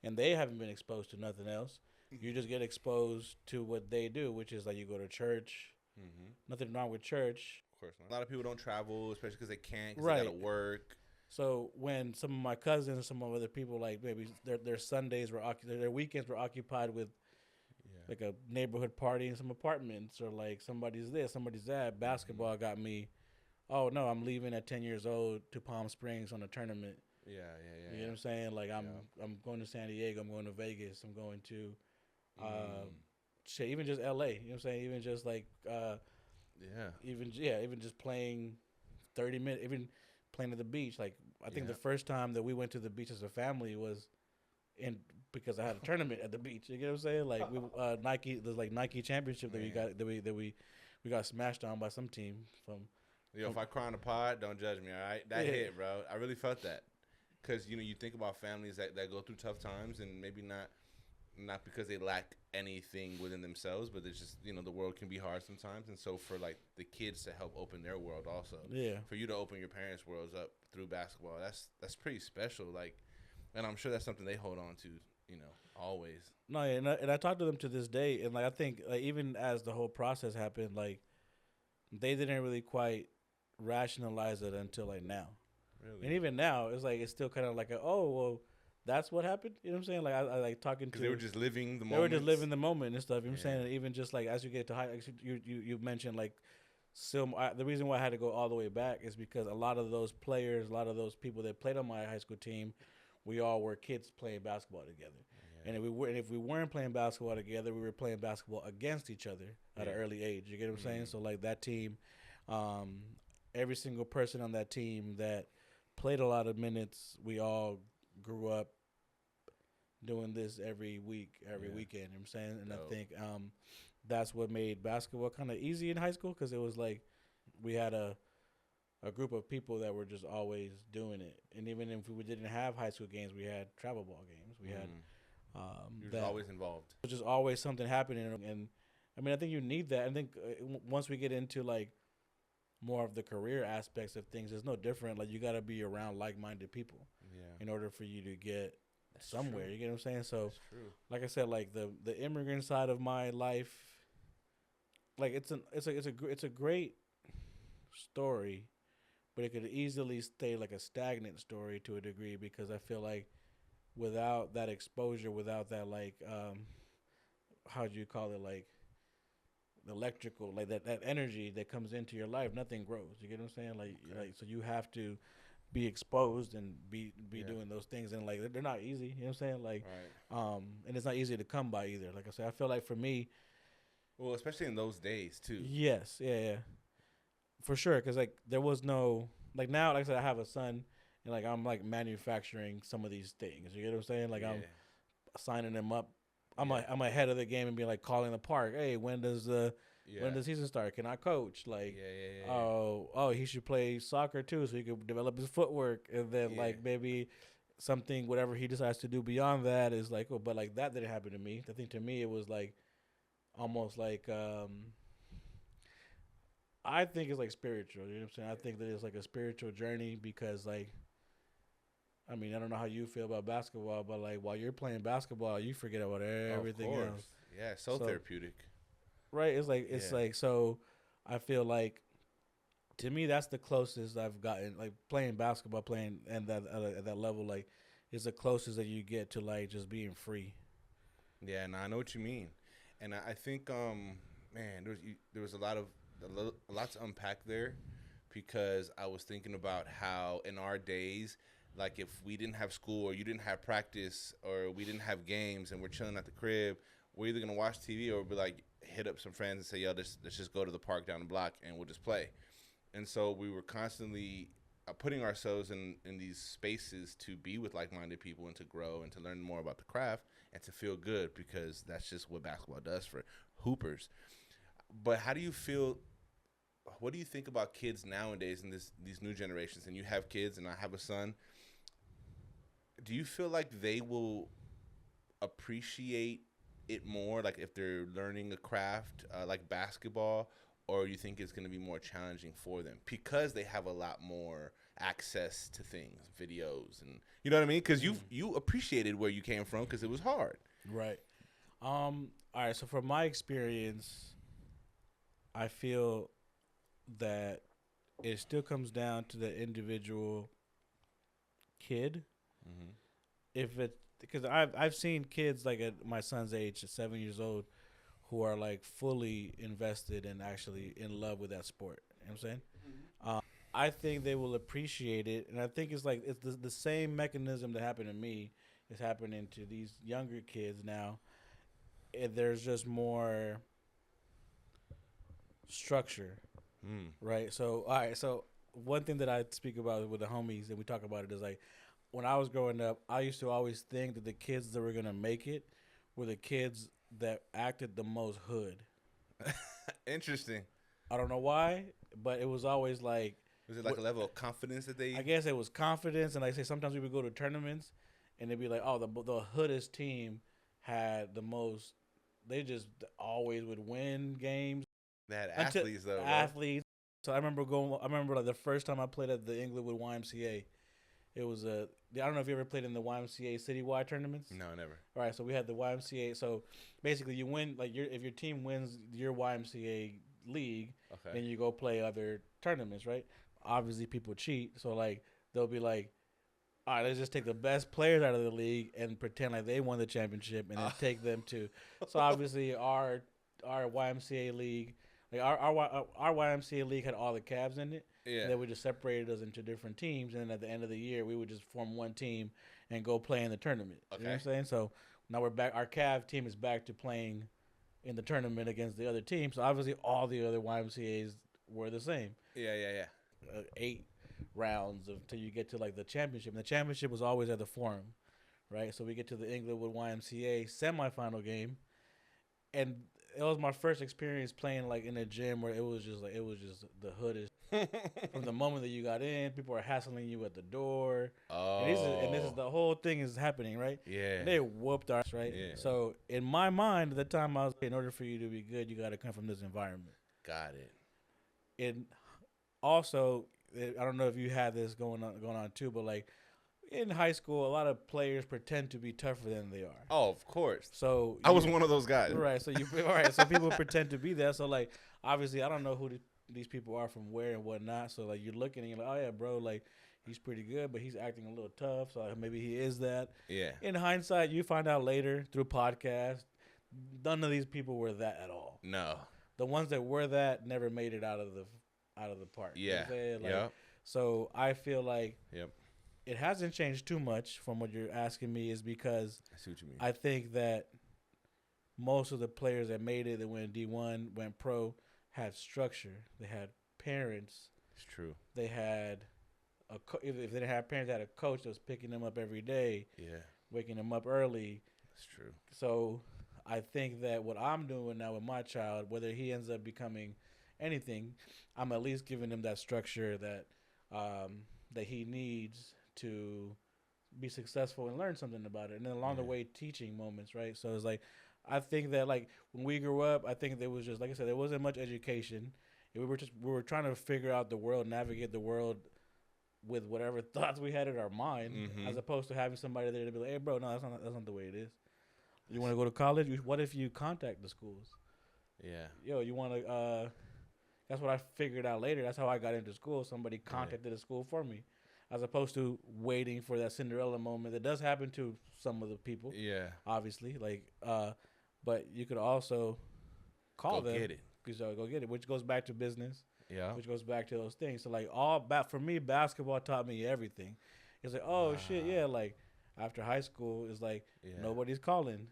and they haven't been exposed to nothing else. You just get exposed to what they do, which is like you go to church. Mm-hmm. Nothing wrong with church. Of course not. A lot of people don't travel, especially because they can't, because they got to work. So when some of my cousins and some of other people, like maybe their Sundays their weekends were occupied with like a neighborhood party in some apartments, or like somebody's this, somebody's that. Basketball got me. Oh no, I'm leaving at 10 years old to Palm Springs on a tournament. Yeah. You know what I'm saying? Like I'm going to San Diego. I'm going to Vegas. I'm going to even just LA. You know what I'm saying? Even just like even just playing 30 minutes, even playing at the beach. Like I think the first time that we went to the beach as a family was in because I had a tournament at the beach. You get what I'm saying? Like we Nike, there's like Nike championship that we got we got smashed on by some team from. Yo, if I cry on the pod, don't judge me. All right, that hit, bro. I really felt that because you think about families that go through tough times and maybe not because they lack anything within themselves, but it's just the world can be hard sometimes, and so for like the kids to help open their world also, for you to open your parents' worlds up through basketball, that's pretty special. Like, and I'm sure that's something they hold on to, always. No, and I talk to them to this day, and like I think like even as the whole process happened, like they didn't really quite rationalize it until like now. Really? And even now, it's like it's still kind of like that's what happened. You know what I'm saying? Like I like talking to because they were just living the moment. They were just living the moment and stuff. You know what I'm saying? And even just like as you get to high, you mentioned like the reason why I had to go all the way back is because a lot of those players, a lot of those people that played on my high school team, we all were kids playing basketball together. And if we weren't playing basketball together, we were playing basketball against each other at an early age. You get what I'm saying? So like that team, every single person on that team that played a lot of minutes, we all grew up doing this every week, every weekend. You know what I'm saying? And I think that's what made basketball kind of easy in high school because it was like we had a group of people that were just always doing it. And even if we didn't have high school games, we had travel ball games. We had you're just always involved. It was just always something happening. And I mean, I think you need that. I think once we get into like more of the career aspects of things, it's no different. Like you got to be around like-minded people in order for you to get somewhere. True. You get what I'm saying? So, like I said, like the immigrant side of my life, like it's a great story, but it could easily stay like a stagnant story to a degree because I feel like without that exposure, without that like how do you call it, like electrical, like that energy that comes into your life, nothing grows. You get what I'm saying? Like so you have to be exposed and be doing those things, and like they're not easy. You know what I'm saying? Like and it's not easy to come by either. Like I said, I feel like for me, well, especially in those days too. Yes, yeah, for sure. Because like there was no like now, like I said, I have a son, and like I'm like manufacturing some of these things. You get what I'm saying? Like I'm signing them up. I'm ahead of the game and being like calling the park. Hey, when does the season start? Can I coach? Like, oh, he should play soccer too, so he could develop his footwork, and then like maybe something, whatever he decides to do beyond that is like, but like that didn't happen to me. I think to me it was like almost like I think it's like spiritual. You know what I'm saying? I think that it's like a spiritual journey because like. I mean, I don't know how you feel about basketball, but like while you're playing basketball, you forget about everything else. Yeah, so therapeutic. Right? It's like so. I feel like to me that's the closest I've gotten. Like playing basketball, playing and that at that level, like is the closest that you get to like just being free. Yeah, and I know what you mean, and I think man, there was a lot to unpack there because I was thinking about how in our days. Like if we didn't have school or you didn't have practice or we didn't have games and we're chilling at the crib, we're either going to watch TV or be like hit up some friends and say, yo, let's just go to the park down the block and we'll just play. And so we were constantly putting ourselves in these spaces to be with like-minded people and to grow and to learn more about the craft and to feel good because that's just what basketball does for hoopers. But how do you feel? What do you think about kids nowadays and these new generations? And you have kids and I have a son. Do you feel like they will appreciate it more, like if they're learning a craft like basketball, or you think it's going to be more challenging for them because they have a lot more access to things, videos, and you know what I mean? Because you appreciated where you came from because it was hard. Right. All right. So from my experience, I feel that it still comes down to the individual kid. Mm-hmm. If it because I've seen kids like at my son's age, 7 years old, who are like fully invested and actually in love with that sport. You know what I'm saying? Mm-hmm. I think they will appreciate it, and I think it's like it's the same mechanism that happened to me is happening to these younger kids now. And there's just more structure, right? So all right, so one thing that I speak about with the homies and we talk about it is like when I was growing up, I used to always think that the kids that were gonna make it were the kids that acted the most hood. Interesting. I don't know why, but it was always like Was it like a level of confidence that they? I guess it was confidence, and like I say sometimes we would go to tournaments, and it'd be like, oh, the hoodest team had the most. They just always would win games. They had athletes though. Athletes. So I remember going. I remember like the first time I played at the Inglewood YMCA. It was a. I don't know if you ever played in the YMCA citywide tournaments. No, never. All right, so we had the YMCA. So basically, you win like if your team wins your YMCA league, Okay. then you go play other tournaments, right? Obviously, people cheat, so like they'll be like, all right, let's just take the best players out of the league and pretend like they won the championship, and then take them to. So obviously, our YMCA league, like our YMCA league had all the Cavs in it. Yeah. And then we just separated us into different teams, and then at the end of the year, we would just form one team and go play in the tournament. Okay. You know what I'm saying? So now we're back. Our Cav team is back to playing in the tournament against the other team. So obviously, all the other YMCA's were the same. Yeah. 8 rounds until you get to like the championship. And the championship was always at the Forum, right? So we get to the Inglewood YMCA semifinal game, and it was my first experience playing like in a gym where it was just the hoodest. From the moment that you got in, people are hassling you at the door. Oh. And this is the whole thing is happening, right? Yeah. And they whooped our ass, right? Yeah. So in my mind at the time, I was like, in order for you to be good, you got to come from this environment. Got it. And also, I don't know if you had this going on too, but like in high school, a lot of players pretend to be tougher than they are. Oh, of course. So I was one of those guys. Right. So So people pretend to be that. So like, obviously, I don't know who these people are from where and whatnot. So like, you're looking and you're like, oh yeah, bro, like he's pretty good, but he's acting a little tough. So like, maybe he is that. Yeah. In hindsight, you find out later through podcasts, none of these people were that at all. No. The ones that were that never made it out of the park. Yeah. You know what I'm saying? Like, Yep. So I feel like Yep. it hasn't changed too much from what you're asking me is because I see what you mean. I think that most of the players that made it, that went D1, went pro, had structure. They had parents. It's true. They had if they didn't have parents, they had a coach that was picking them up every day, Yeah. waking them up early. That's true. So I think that what I'm doing now with my child, whether he ends up becoming anything, I'm at least giving him that structure that that he needs to be successful and learn something about it. And then along the way, teaching moments, right? So it's like, I think that like when we grew up, I think there was just, like I said, there wasn't much education. We were trying to figure out the world, navigate the world with whatever thoughts we had in our mind, as opposed to having somebody there to be like, hey, bro, no, that's not the way it is. You want to go to college? What if you contact the schools? Yeah. Yo, you want to? That's what I figured out later. That's how I got into school. Somebody contacted the school for me, as opposed to waiting for that Cinderella moment. That does happen to some of the people. Yeah. Obviously, like, but you could also call them. Get it. Go get it, which goes back to business. Yeah. Which goes back to those things. So like for me, basketball taught me everything. It's like, oh shit, yeah. Like after high school, it's like nobody's calling.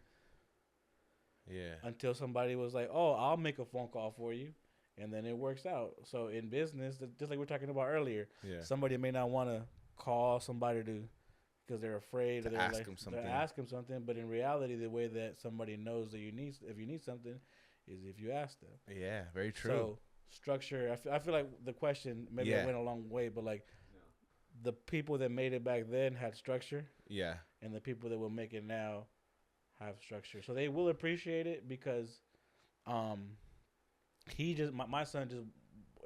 Yeah. Until somebody was like, oh, I'll make a phone call for you. And then it works out. So in business, just like we were talking about earlier, somebody may not want to call somebody because they're afraid to ask them something. But in reality, the way that somebody knows that if you need something is if you ask them. Yeah, very true. So structure, I feel like the question, maybe I went a long way, but like the people that made it back then had structure. Yeah. And the people that will make it now have structure. So they will appreciate it because my son just,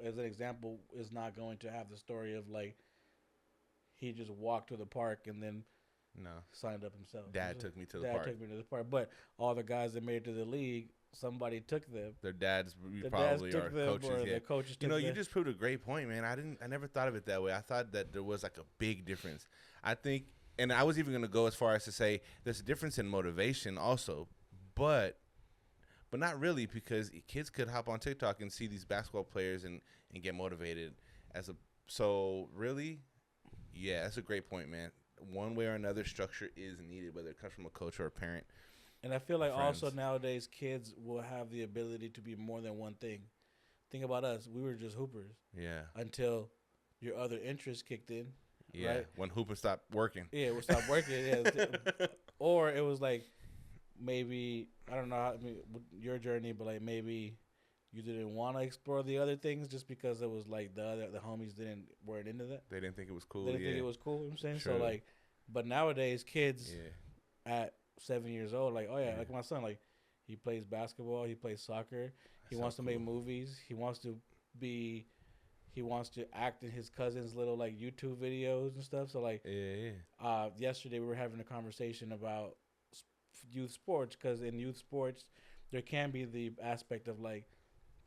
as an example, is not going to have the story of like he just walked to the park and then signed up himself. Dad took me to the park. But all the guys that made it to the league, somebody took them. Their dads probably are coaches. Or the coaches took you just proved a great point, man. I never thought of it that way. I thought that there was like a big difference. I think, and I was even going to go as far as to say there's a difference in motivation also, but not really, because kids could hop on TikTok and see these basketball players and get motivated so really, yeah, that's a great point, man. One way or another, structure is needed, whether it comes from a coach or a parent. And I feel like also nowadays kids will have the ability to be more than one thing. Think about us. We were just hoopers. Yeah. Until your other interests kicked in. Yeah, right? when hooping stopped working. Yeah, it would stop working. Yeah, or it was like maybe I don't know how, your journey, but like maybe you didn't want to explore the other things just because it was like the homies weren't into that. They didn't think it was cool. They didn't think it was cool. You know what I'm saying? True. So like, but nowadays kids Yeah. at 7 years old, like like my son, like he plays basketball, he plays soccer, he wants to make movies, he wants to act in his cousin's little like YouTube videos and stuff. So like, yesterday we were having a conversation about youth sports, because in youth sports there can be the aspect of like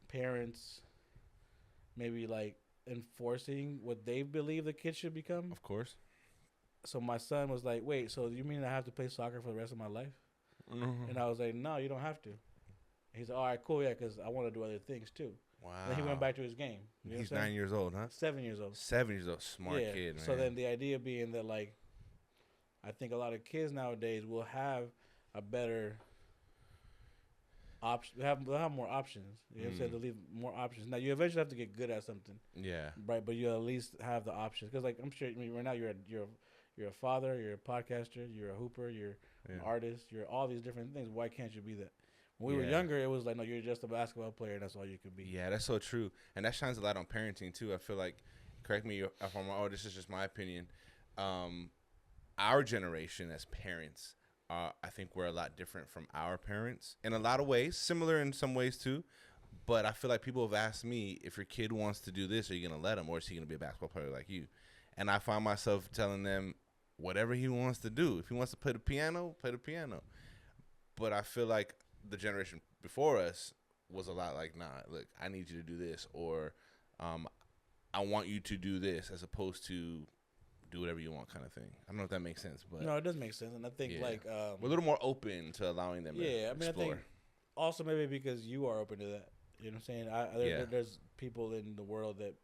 parents maybe like enforcing what they believe the kids should become. Of course. So my son was like, "Wait, so you mean I have to play soccer for the rest of my life?" Mm-hmm. And I was like, "No, you don't have to." He's like, "All right, cool, yeah, because I want to do other things too." Wow. Then he went back to his game. You know He's 9 years old, huh? 7 years old. 7 years old. Smart kid, man. So then the idea being that, like, I think a lot of kids nowadays will have a better option. They'll have more options. You know what I'm saying? They'll leave more options. Now, you eventually have to get good at something. Yeah. Right, but you at least have the options. Because, like, I'm sure, right now you're a father, you're a podcaster, you're a hooper, you're an artist, you're all these different things. Why can't you be that? When we were younger, it was like, no, you're just a basketball player, and that's all you could be. Yeah, that's so true. And that shines a lot on parenting, too. I feel like, correct me if I'm wrong, this is just my opinion. Our generation as parents, I think we're a lot different from our parents in a lot of ways, similar in some ways, too. But I feel like people have asked me, if your kid wants to do this, are you going to let him, or is he going to be a basketball player like you? And I find myself telling them, whatever he wants to do. If he wants to play the piano, play the piano. But I feel like the generation before us was a lot like, nah, look, I need you to do this, or I want you to do this, as opposed to do whatever you want kind of thing. I don't know if that makes sense, but no, it does make sense. And I think like we're a little more open to allowing them to explore. I think also maybe because you are open to that. You know what I'm saying? There's people in the world that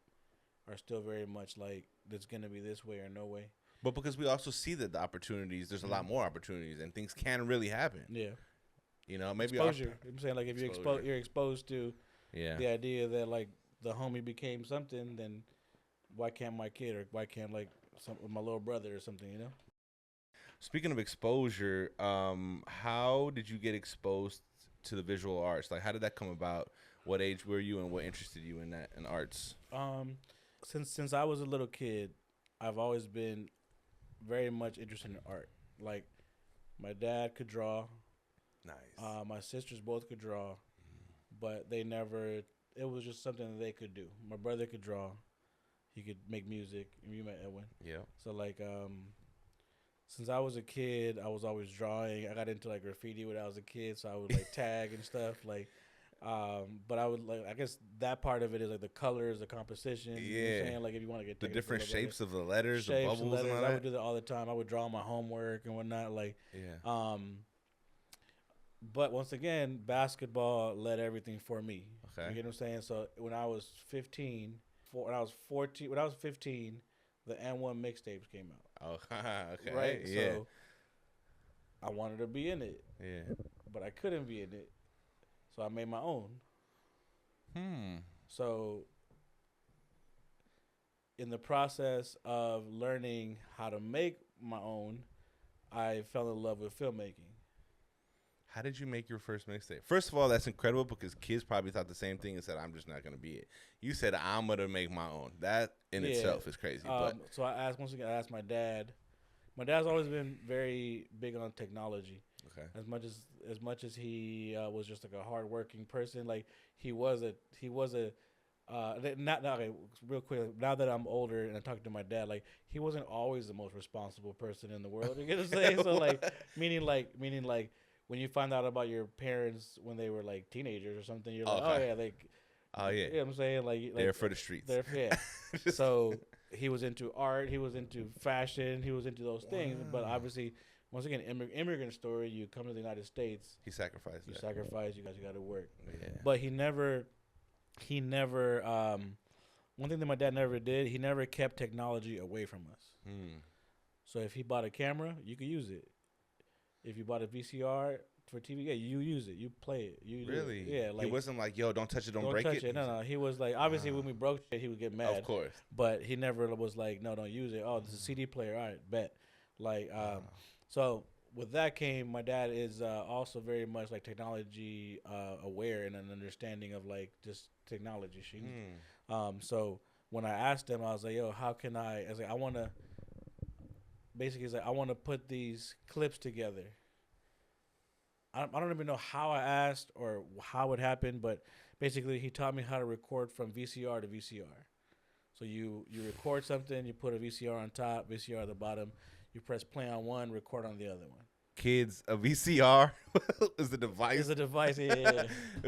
are still very much like, there's going to be this way or no way. But because we also see that the opportunities, there's a lot more opportunities, and things can really happen. Yeah. You know, maybe exposure. I'm saying, like, if you're exposed to the idea that like the homie became something, then why can't my kid, or why can't like my little brother or something? You know. Speaking of exposure, how did you get exposed to the visual arts? Like, how did that come about? What age were you, and what interested you in that, in arts? Since I was a little kid, I've always been very much interested in art. Like, my dad could draw. Nice. My sisters both could draw, but they never. It was just something that they could do. My brother could draw. He could make music. You met Edwin. Yeah. So like, since I was a kid, I was always drawing. I got into like graffiti when I was a kid, so I would like tag and stuff. Like, but I would like. I guess that part of it is like the colors, the composition. Yeah. You know what I'm saying? Like, if you want to get the different shapes of the letters, the bubbles, and all that. I would do that all the time. I would draw my homework and whatnot. Like, but once again, basketball led everything for me. Okay. You get what I'm saying? So when I was 15, when I was 15, the N1 mixtapes came out. Oh, okay. Right? Yeah. So I wanted to be in it. Yeah. But I couldn't be in it. So I made my own. So in the process of learning how to make my own, I fell in love with filmmaking. How did you make your first mixtape? First of all, that's incredible, because kids probably thought the same thing and said, I'm just not going to be it. You said, I'm going to make my own. That in itself is crazy. So I asked my dad. My dad's always been very big on technology. Okay. As much as he was just like a hardworking person, like he was a okay, real quick. Now that I'm older and I talk to my dad, like he wasn't always the most responsible person in the world. You get what I'm saying? So like, meaning like when you find out about your parents when they were like teenagers or something, you're like, oh yeah, you know what I'm saying? Like they're for the streets. So he was into art, he was into fashion, he was into those things. But obviously, once again, immigrant story. You come to the United States, He sacrificed. you sacrifice. You guys, you got to work. Yeah. But he never. One thing that my dad never did, he never kept technology away from us. So if he bought a camera, you could use it. If you bought a VCR, for TV. Yeah, you use it, you play it. You Really? do it. Yeah, like he wasn't like, yo, don't touch it, don't don't break touch it. it. No, no. He was like, obviously when we broke shit, he would get mad. Of course. But he never was like, no, don't use it. Oh, this is a CD player. All right, bet. Like, so with that came, my dad is also very much like technology aware and an understanding of like just technology shit. So when I asked him, I was like, yo, how can I was like, I want to, basically, he's like, I want to put these clips together. I don't even know how I asked or how it happened, but basically he taught me how to record from VCR to VCR. So you record something, you put a VCR on top, VCR at the bottom, you press play on one, record on the other one. Kids, a VCR is the device. It's a device, yeah.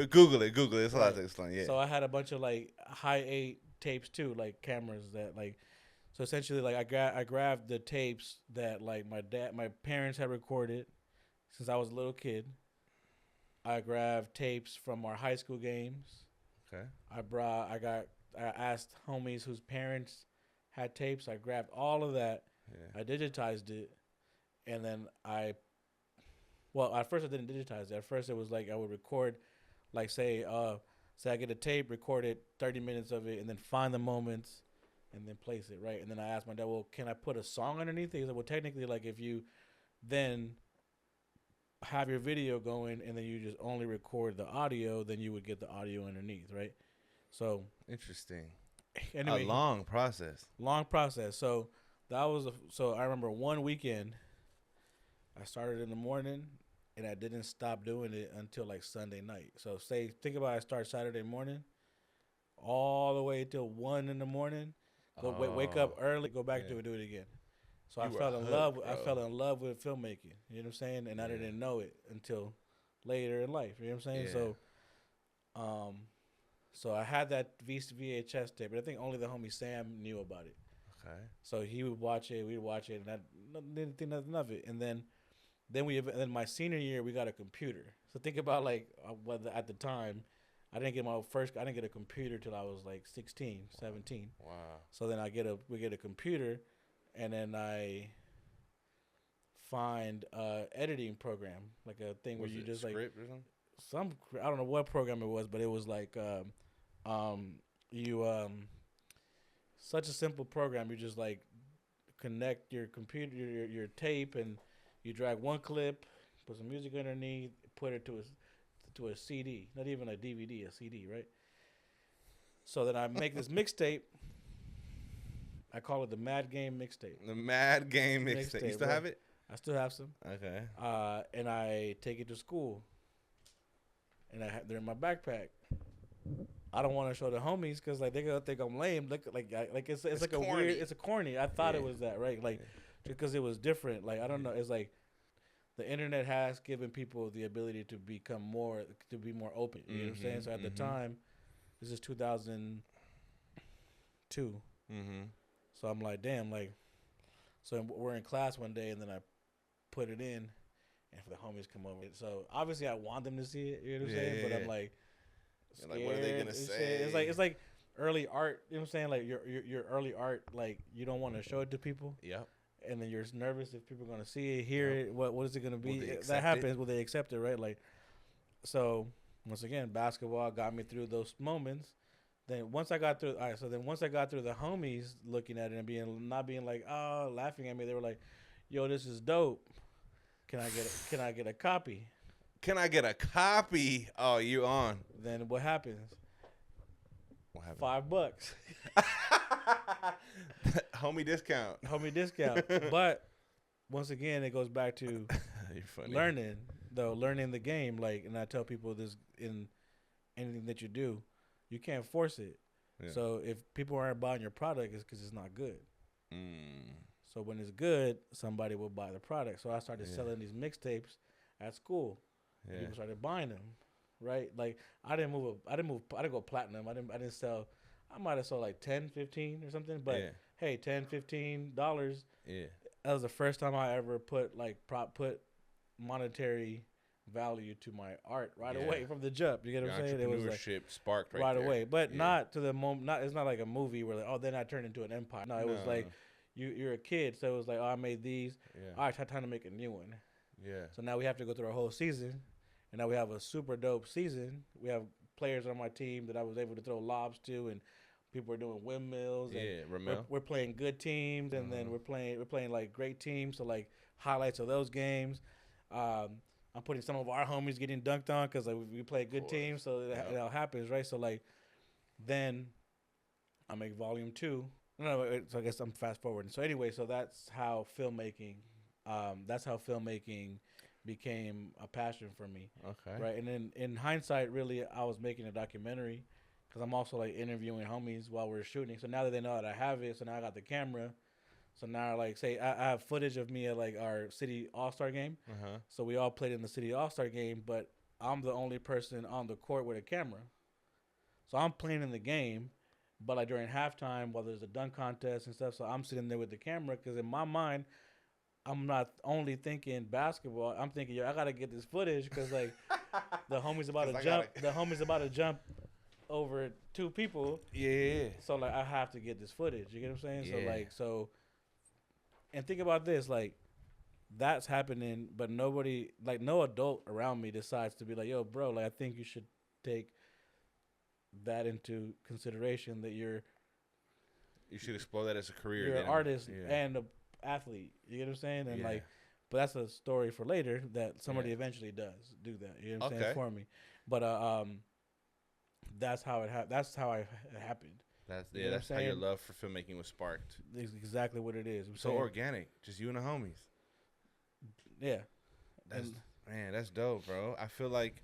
Google it. It's a lot to explain, yeah. So I had a bunch of like high 8 tapes too, like cameras that like, so essentially like I grabbed the tapes that like my parents had recorded since I was a little kid. I grabbed tapes from our high school games. Okay. I asked homies whose parents had tapes. I grabbed all of that. Yeah. I digitized it, and then at first I didn't digitize it. At first it was like I would record, like say I get a tape, recorded 30 minutes of it, and then find the moments, and then place it right. And then I asked my dad, well, can I put a song underneath it? He said, well, technically, like if you then have your video going and then you just only record the audio, then you would get the audio underneath, right? So interesting. Anyway, a long process. So that was so I remember one weekend I started in the morning and I didn't stop doing it until like Sunday night. So think about I start Saturday morning all the way till 1 in the morning. Wake up early, go back to it, do it again. So I fell in love with filmmaking. You know what I'm saying? And I didn't know it until later in life. You know what I'm saying? Yeah. So I had that VHS tape, but I think only the homie Sam knew about it. Okay. So he would watch it, we'd watch it, and I didn't think nothing of it. And then my senior year we got a computer. So think about like at the time, I didn't get a computer till I was like 16, 17. Wow. So then we get a computer. And then I find editing program, like a thing where you just like script or something? I don't know what program it was, but it was like such a simple program. You just like connect your computer, your tape, and you drag one clip, put some music underneath, put it to a CD, not even a DVD, a CD, right? So then I make this mixtape. I call it the Mad Game Mixtape. The Mad Game Mixtape. You still have it? I still have some. Okay. And I take it to school. And they're in my backpack. I don't want to show the homies because like they're gonna think I'm lame. Look, like it's like corny. A weird. It's a corny. I thought it was that, right? Like because it was different. Like I don't know. It's like the internet has given people the ability to be more open. You know what I'm saying? So at the time, this is 2002. So I'm like, damn, like, so we're in class one day, and then I put it in, and for the homies come over. So obviously I want them to see it, you know what I'm saying? But I'm like, scared. Like, what are they gonna say? It's like early art, you know what I'm saying? Like your early art, like you don't want to show it to people. Yep. And then you're nervous if people are gonna see it, hear it. What is it gonna be? That happens. Will they accept it? Right? Like, so once again, basketball got me through those moments. Then once I got through, the homies looking at it and not being like, oh, laughing at me, they were like, yo, this is dope. Can I get a copy? Can I get a copy? Oh, you on? Then what happens? What happened? $5. Homie discount. But once again, it goes back to learning the game. Like, and I tell people this in anything that you do. You can't force it. Yeah. So if people aren't buying your product, it's because it's not good. So when it's good, somebody will buy the product. So I started selling these mixtapes at school. Yeah. People started buying them, right? Like I didn't go platinum. I didn't sell. I might have sold like 10, 15 or something. But hey, $10, $15. Yeah. That was the first time I ever put monetary value to my art away from the jump. You get what I'm saying? It was like sparked right away, but not to the moment. It's not like a movie where like, then I turned into an empire. No, it was like you're a kid, so it was like, oh, I made these. Yeah. All right, time to make a new one. Yeah. So now we have to go through a whole season, and now we have a super dope season. We have players on my team that I was able to throw lobs to, and people are doing windmills, and Yeah, Ramel. we're playing good teams, and then we're playing like great teams. So like highlights of those games. I'm putting some of our homies getting dunked on because like we play good teams, so it all happens, right? So like then I make volume 2. No, so I guess I'm fast forwarding. So anyway, so that's how filmmaking became a passion for me. Okay. Right, and then in hindsight, really, I was making a documentary because I'm also like interviewing homies while we're shooting. So now that they know that I have it, so now I got the camera. So now, like, say I have footage of me at like our city all-star game. So we all played in the city all-star game, but I'm the only person on the court with a camera. So I'm playing in the game, but like during halftime, while there's a dunk contest and stuff, so I'm sitting there with the camera because in my mind, I'm not only thinking basketball. I'm thinking, yo, I gotta get this footage because like the homie's about to jump. The homie's about to jump over 2 people. Yeah. So like I have to get this footage. You get what I'm saying? Yeah. And think about this, like that's happening, but nobody, like no adult around me decides to be like, yo, bro, like I think you should take that into consideration that You should explore that as a career. you're an artist and a athlete. You get what I'm saying? And like, but that's a story for later that somebody eventually does do that. You know what I'm saying for me? But that's how it that's how it happened. That's how your love for filmmaking was sparked. That's exactly what it is. So organic, just you and the homies. Yeah, that's dope, bro. I feel like,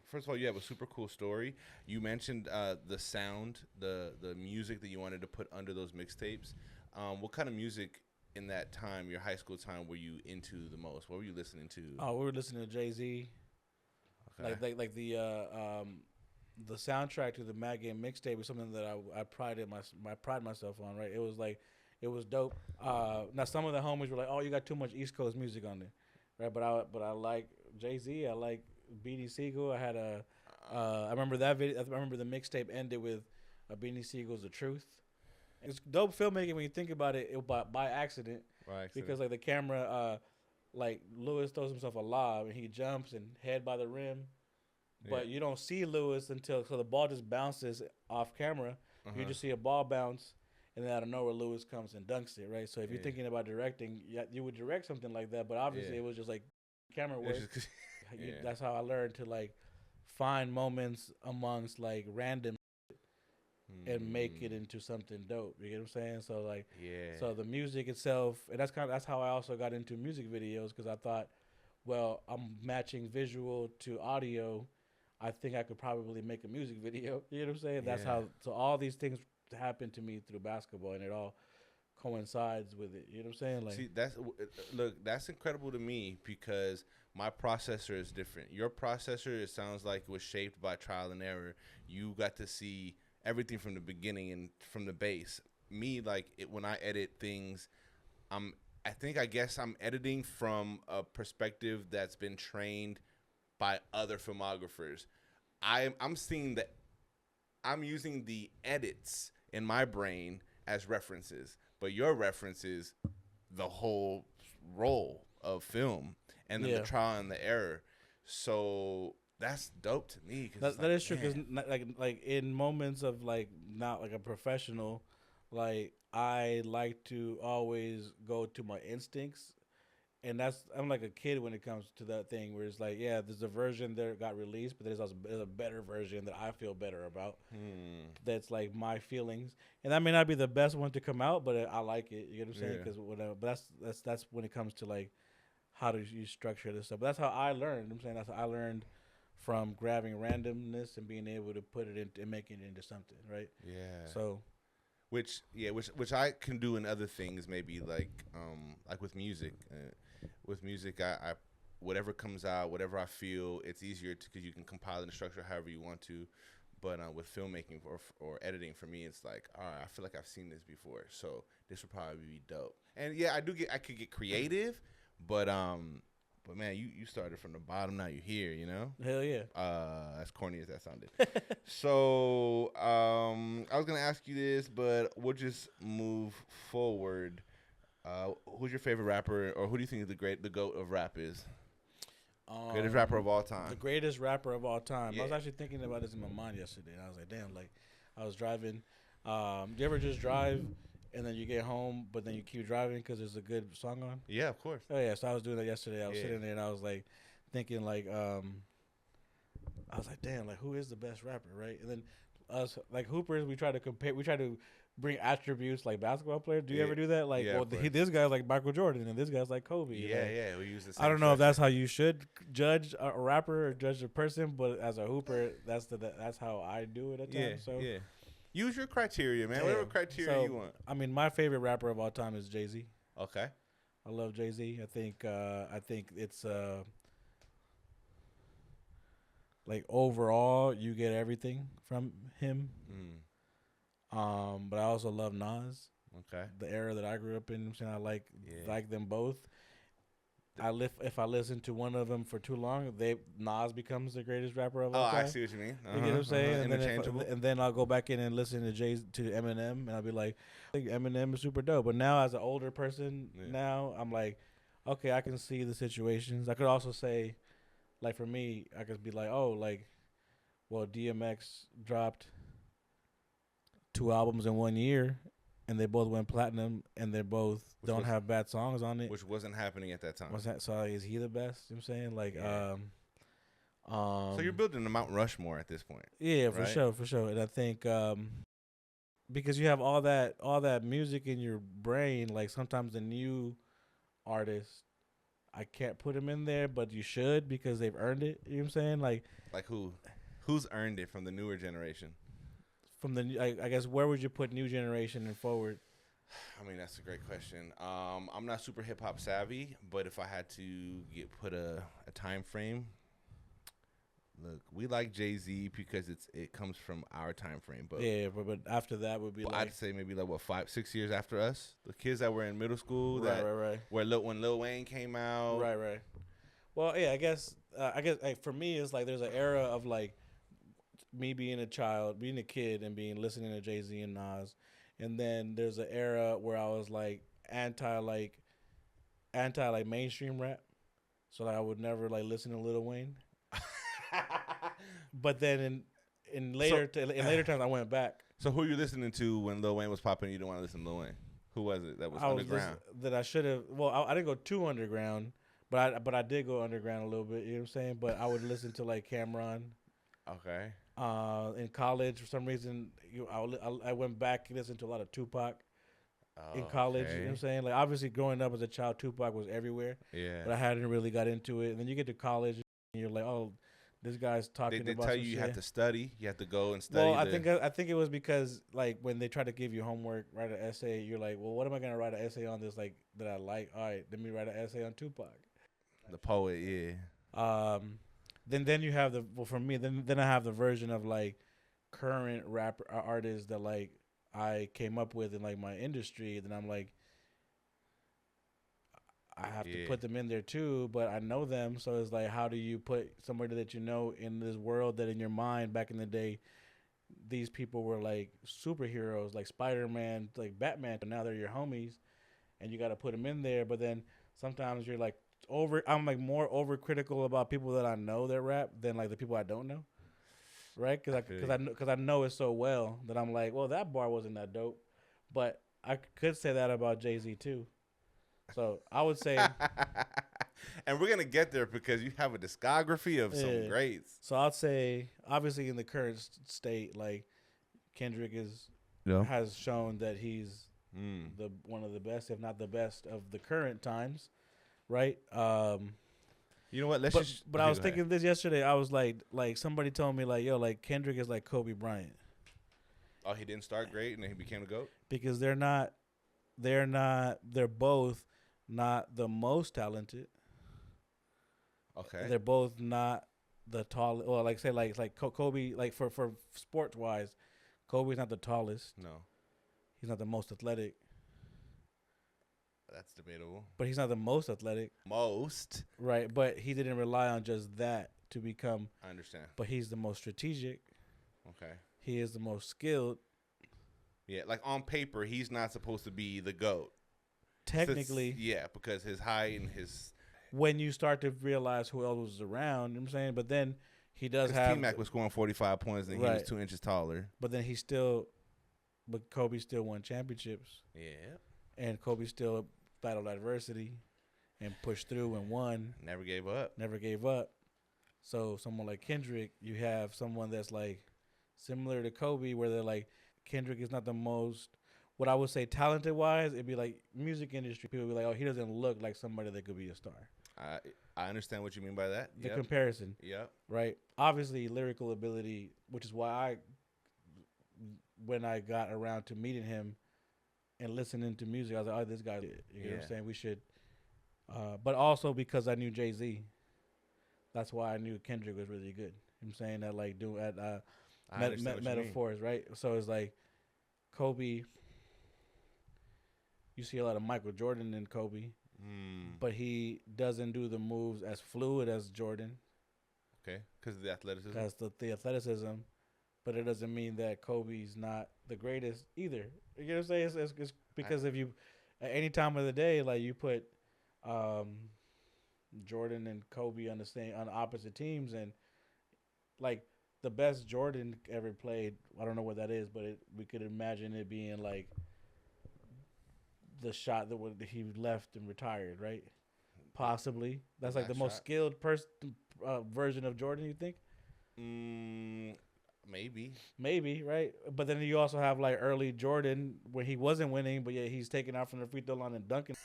first of all, you have a super cool story. You mentioned the sound, the music that you wanted to put under those mixtapes. What kind of music in that time, your high school time, were you into the most? What were you listening to? Oh, we were listening to Jay-Z. Okay. Like the soundtrack to the Mad Game mixtape was something that I pride myself on. Right, it was dope. Now some of the homies were like, "Oh, you got too much East Coast music on there," right? But I like Jay-Z. I like Beanie Siegel. I had I remember that video. I remember the mixtape ended with Beanie Siegel's "The Truth." It's dope filmmaking when you think about it, by accident. Because like the camera, like Lewis throws himself a lob and he jumps and head by the rim. But you don't see Lewis until the ball just bounces off camera. You just see a ball bounce, and then out of nowhere Lewis comes and dunks it, right? So if you're thinking about directing, you would direct something like that. But obviously it was just like camera work. That's how I learned to like find moments amongst like random and make it into something dope. You get what I'm saying? So like so the music itself, and that's how I also got into music videos because I thought, well, I'm matching visual to audio. I think I could probably make a music video. You know what I'm saying? That's how. So all these things happened to me through basketball, and it all coincides with it. You know what I'm saying? Like, see, that's incredible to me because my processor is different. Your processor, it sounds like, was shaped by trial and error. You got to see everything from the beginning and from the base. Me, like when I edit things, I guess I'm editing from a perspective that's been trained by other filmographers. I'm seeing that I'm using the edits in my brain as references, but your reference is the whole roll of film and then the trial and the error. So that's dope to me. That is true because like in moments of like not like a professional, like I like to always go to my instincts. And I'm like a kid when it comes to that thing where it's like, yeah, there's a version that got released, but there's a better version that I feel better about. That's like my feelings, and that may not be the best one to come out, but I like it. You know what I'm saying? Because but that's when it comes to like how do you structure this stuff. But that's how I learned. I'm saying that's how I learned from grabbing randomness and being able to put it into and making it into something, right? Yeah. So. Which I can do in other things, maybe like with music. With music, I whatever comes out, whatever I feel, it's easier because you can compile it and structure however you want to. But with filmmaking or editing, for me, it's like, all right, I feel like I've seen this before, so this would probably be dope. And yeah, I could get creative, but man, you started from the bottom, now you're here, you know? Hell yeah. As corny as that sounded. So I was gonna ask you this, but we'll just move forward. Who's your favorite rapper, or who do you think the GOAT of rap is? Greatest rapper of all time. The greatest rapper of all time. Yeah. I was actually thinking about this in my mind yesterday. And I was like, damn, like, I was driving. Do you ever just drive and then you get home, but then you keep driving because there's a good song on? Yeah, of course. Oh, yeah. So I was doing that yesterday. I was sitting there and I was like thinking, like, I was like, damn, like, who is the best rapper, right? And then us, like, hoopers, we try to compare, we try to bring attributes like basketball players. Do you ever do that? Like, well, this guy's like Michael Jordan and this guy's like Kobe. Yeah, we use the same I don't know if that's how you should judge a rapper or judge a person, but as a hooper, that's how I do it at times. So use your criteria, man. Whatever criteria you want. I mean, my favorite rapper of all time is Jay-Z. Okay. I love Jay-Z. I think it's like overall you get everything from him. But I also love Nas. Okay. The era that I grew up in, I like them both. If I listen to one of them for too long, Nas becomes the greatest rapper of all time. I see what you mean. You get what I'm saying? Interchangeable. And then I'll go back in and listen to Eminem, and I'll be like, I think Eminem is super dope. But now, as an older person, now I'm like, okay, I can see the situations. I could also say, like for me, I could be like, oh, like, well, DMX dropped 2 albums in 1 year, and they both went platinum, and they both don't have bad songs on it. Which wasn't happening at that time. So is he the best? You know what I'm saying? Like, so you're building a Mount Rushmore at this point. Yeah, for sure. And I think because you have all that music in your brain, like sometimes the new artists, I can't put them in there, but you should because they've earned it. You know what I'm saying? Like who? Who's earned it from the newer generation? From the, I guess, where would you put new generation and forward? I mean, that's a great question. I'm not super hip hop savvy, but if I had to put a time frame, look, we like Jay-Z because it comes from our time frame. But but after that would be I'd say maybe like 5-6 years after us, the kids that were in middle school, right. Where when Lil Wayne came out, right. Well, yeah, I guess like, for me, it's like there's an era of like me being a child, being a kid, and listening to Jay-Z and Nas, and then there's an era where I was like anti mainstream rap, so like I would never like listen to Lil Wayne. But then in later times I went back. So who you listening to when Lil Wayne was popping? You didn't want to listen to Lil Wayne. Who was it that was underground? That I should have. Well, I didn't go too underground, but I did go underground a little bit. You know what I'm saying? But I would listen to like Cameron. Okay. In college, for some reason, I went back and listened to a lot of Tupac. In college, you know what I'm saying? Like, obviously, growing up as a child, Tupac was everywhere. Yeah. But I hadn't really got into it. And then you get to college, and you're like, oh, this guy's talking about. They tell you have to study. You have to go and study. Well, I think it was because like when they try to give you homework, write an essay. You're like, well, what am I gonna write an essay on this like that I like? All right, let me write an essay on Tupac. The poet, yeah. Then you have for me then I have the version of like current rap artists that like I came up with in like my industry. Then I'm like, I have to put them in there too, but I know them, so it's like, how do you put somebody that you know in this world that in your mind back in the day, these people were like superheroes, like Spider-Man, like Batman, but now they're your homies, and you got to put them in there. But then sometimes you're like I'm like more overcritical about people that I know that rap than like the people I don't know, right? Because I know it so well that I'm like, well, that bar wasn't that dope, but I could say that about Jay-Z too. So I would say, and we're gonna get there because you have a discography of some greats. So I'd say, obviously, in the current state, like Kendrick has shown that he's the one of the best, if not the best, of the current times, right? You know what? But I was thinking this yesterday. I was like somebody told me like, yo, like Kendrick is like Kobe Bryant. Oh, he didn't start great and then he became a GOAT? Because they're both not the most talented. Okay. They're both not the tallest. Well, like say like Kobe, like for sports wise, Kobe's not the tallest. No. He's not the most athletic. That's debatable. But he's not the most athletic. Most. Right, but he didn't rely on just that to become. I understand. But he's the most strategic. Okay. He is the most skilled. Yeah, like on paper, he's not supposed to be the GOAT. Technically. Yeah, because his height and his when you start to realize who else was around, you know what I'm saying? But then he does have T-Mac was scoring 45 points and he was 2 inches taller. But then but Kobe still won championships. Yeah. And Kobe still battled adversity and pushed through and won. Never gave up. So someone like Kendrick, you have someone that's like similar to Kobe, where they're like, Kendrick is not the most, what I would say talented wise, it'd be like music industry. People would be like, oh, he doesn't look like somebody that could be a star. I understand what you mean by that. The comparison. Yep. Right? Obviously, lyrical ability, which is why when I got around to meeting him and listening to music, I was like, oh, this guy, you know what I'm saying? We should. But also because I knew Jay-Z. That's why I knew Kendrick was really good. You know what I'm saying? That like doing metaphors, right? So it's like Kobe, you see a lot of Michael Jordan in Kobe, but he doesn't do the moves as fluid as Jordan. Okay, because of the athleticism. That's the athleticism, but it doesn't mean that Kobe's not the greatest either. You know what I'm saying? It's because if you, at any time of the day, like you put Jordan and Kobe on the opposite teams, and like the best Jordan ever played, I don't know what that is, but we could imagine it being like the shot that he left and retired, right? Possibly. That's like the most skilled version of Jordan, you think? Maybe, right? But then you also have like early Jordan where he wasn't winning, but yeah, he's taking out from the free throw line and dunking.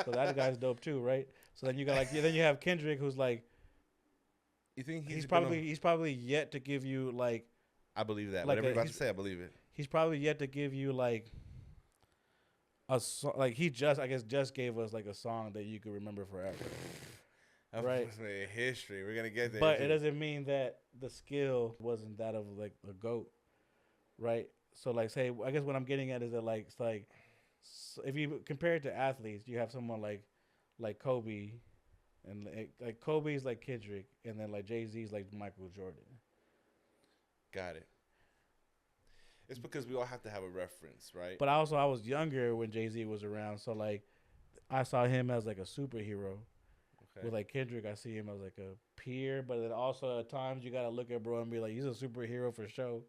So that guy's dope too, right? So then you got then you have Kendrick, who's like, you think he's probably yet to give you like, I believe that. Like whatever you're about to say, I believe it. He's probably yet to give you like a song, like he just gave us like a song that you could remember forever. Right, history. We're gonna get there, but it doesn't mean that the skill wasn't that of like a GOAT, right? So like, say, I guess what I'm getting at is that like it's like, if you compare it to athletes, you have someone like Kobe, and like Kobe's like Kendrick, and then like Jay-Z's like Michael Jordan. Got it. It's because we all have to have a reference, right? But I was younger when Jay-Z was around, so like I saw him as like a superhero. Okay. With like Kendrick, I see him as like a peer, but then also at times you gotta look at bro and be like, he's a superhero for sure.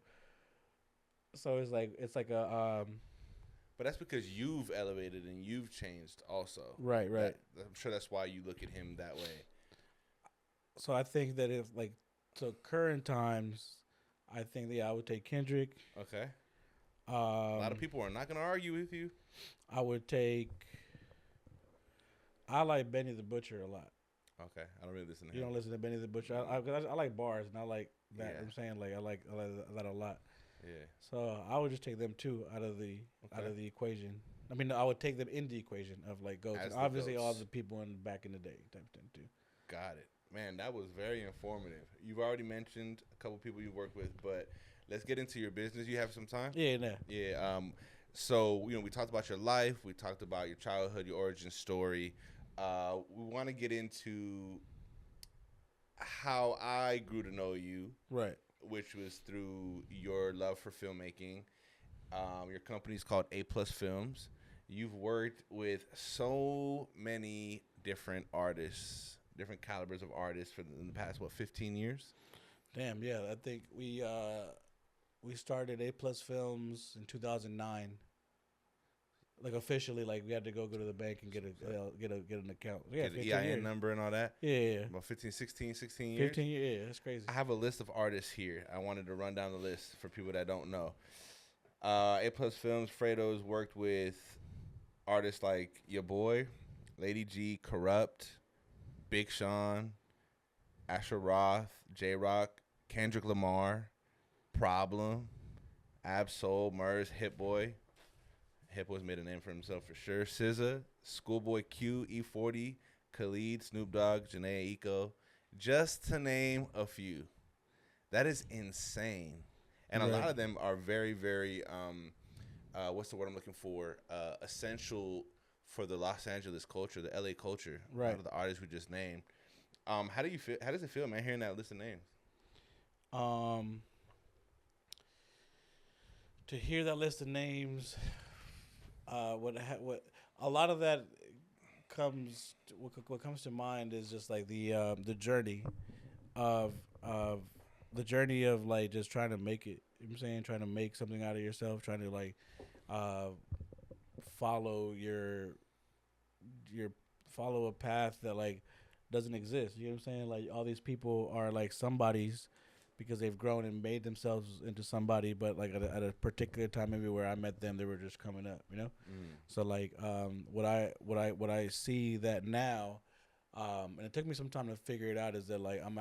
So it's like a But that's because you've elevated and you've changed also. Right. I'm sure that's why you look at him that way. So I think that if like to current times, I think I would take Kendrick. Okay. A lot of people are not going to argue with you. I like Benny the Butcher a lot. Okay. I don't really listen to him. You don't listen to Benny the Butcher? I like bars, and I like that. Yeah. I'm saying like I like that a lot. Yeah. So I would just take them two out of the equation. I mean, I would take them in the equation of like GOATs. Obviously, all the people back in the day type thing too. Got it, man. That was very informative. You've already mentioned a couple people you work with, but let's get into your business. You have some time? Yeah. Yeah. So we talked about your life. We talked about your childhood, your origin story. We want to get into how I grew to know you. Right. Which was through your love for filmmaking. Your company's called A+ Films. You've worked with so many different artists, different calibers of artists in the past, 15 years? Damn, yeah. I think we started A+ Films in 2009. Like officially, like we had to go to the bank and get an account. Yeah, get an EIN number and all that. Yeah. About 16 years. 15 years. Yeah, that's crazy. I have a list of artists here. I wanted to run down the list for people that don't know. A+ Films, Fredo's worked with artists like your boy, Lady G, Corrupt, Big Sean, Asher Roth, J-Rock, Kendrick Lamar, Problem, Ab-Soul, Murs, Hit Boy. Hip Boy's made a name for himself for sure. SZA, Schoolboy Q, E40, Khalid, Snoop Dogg, Janae Eiko, just to name a few. That is insane. And a lot of them are very, very, what's the word I'm looking for? Essential for the Los Angeles culture, the LA culture. Right. A lot of the artists we just named. How do you feel? How does it feel, man, hearing that list of names? To hear that list of names, what a lot of that what comes to mind is just like the journey of the journey of like just trying to make it. You know what I'm saying, trying to make something out of yourself, trying to like uh, follow your follow a path that like doesn't exist. You know what I'm saying? Like all these people are like somebody's because they've grown and made themselves into somebody, but like at a particular time, maybe where I met them, they were just coming up. You know, so like what I see that now. And it took me some time to figure it out. Is that like I'm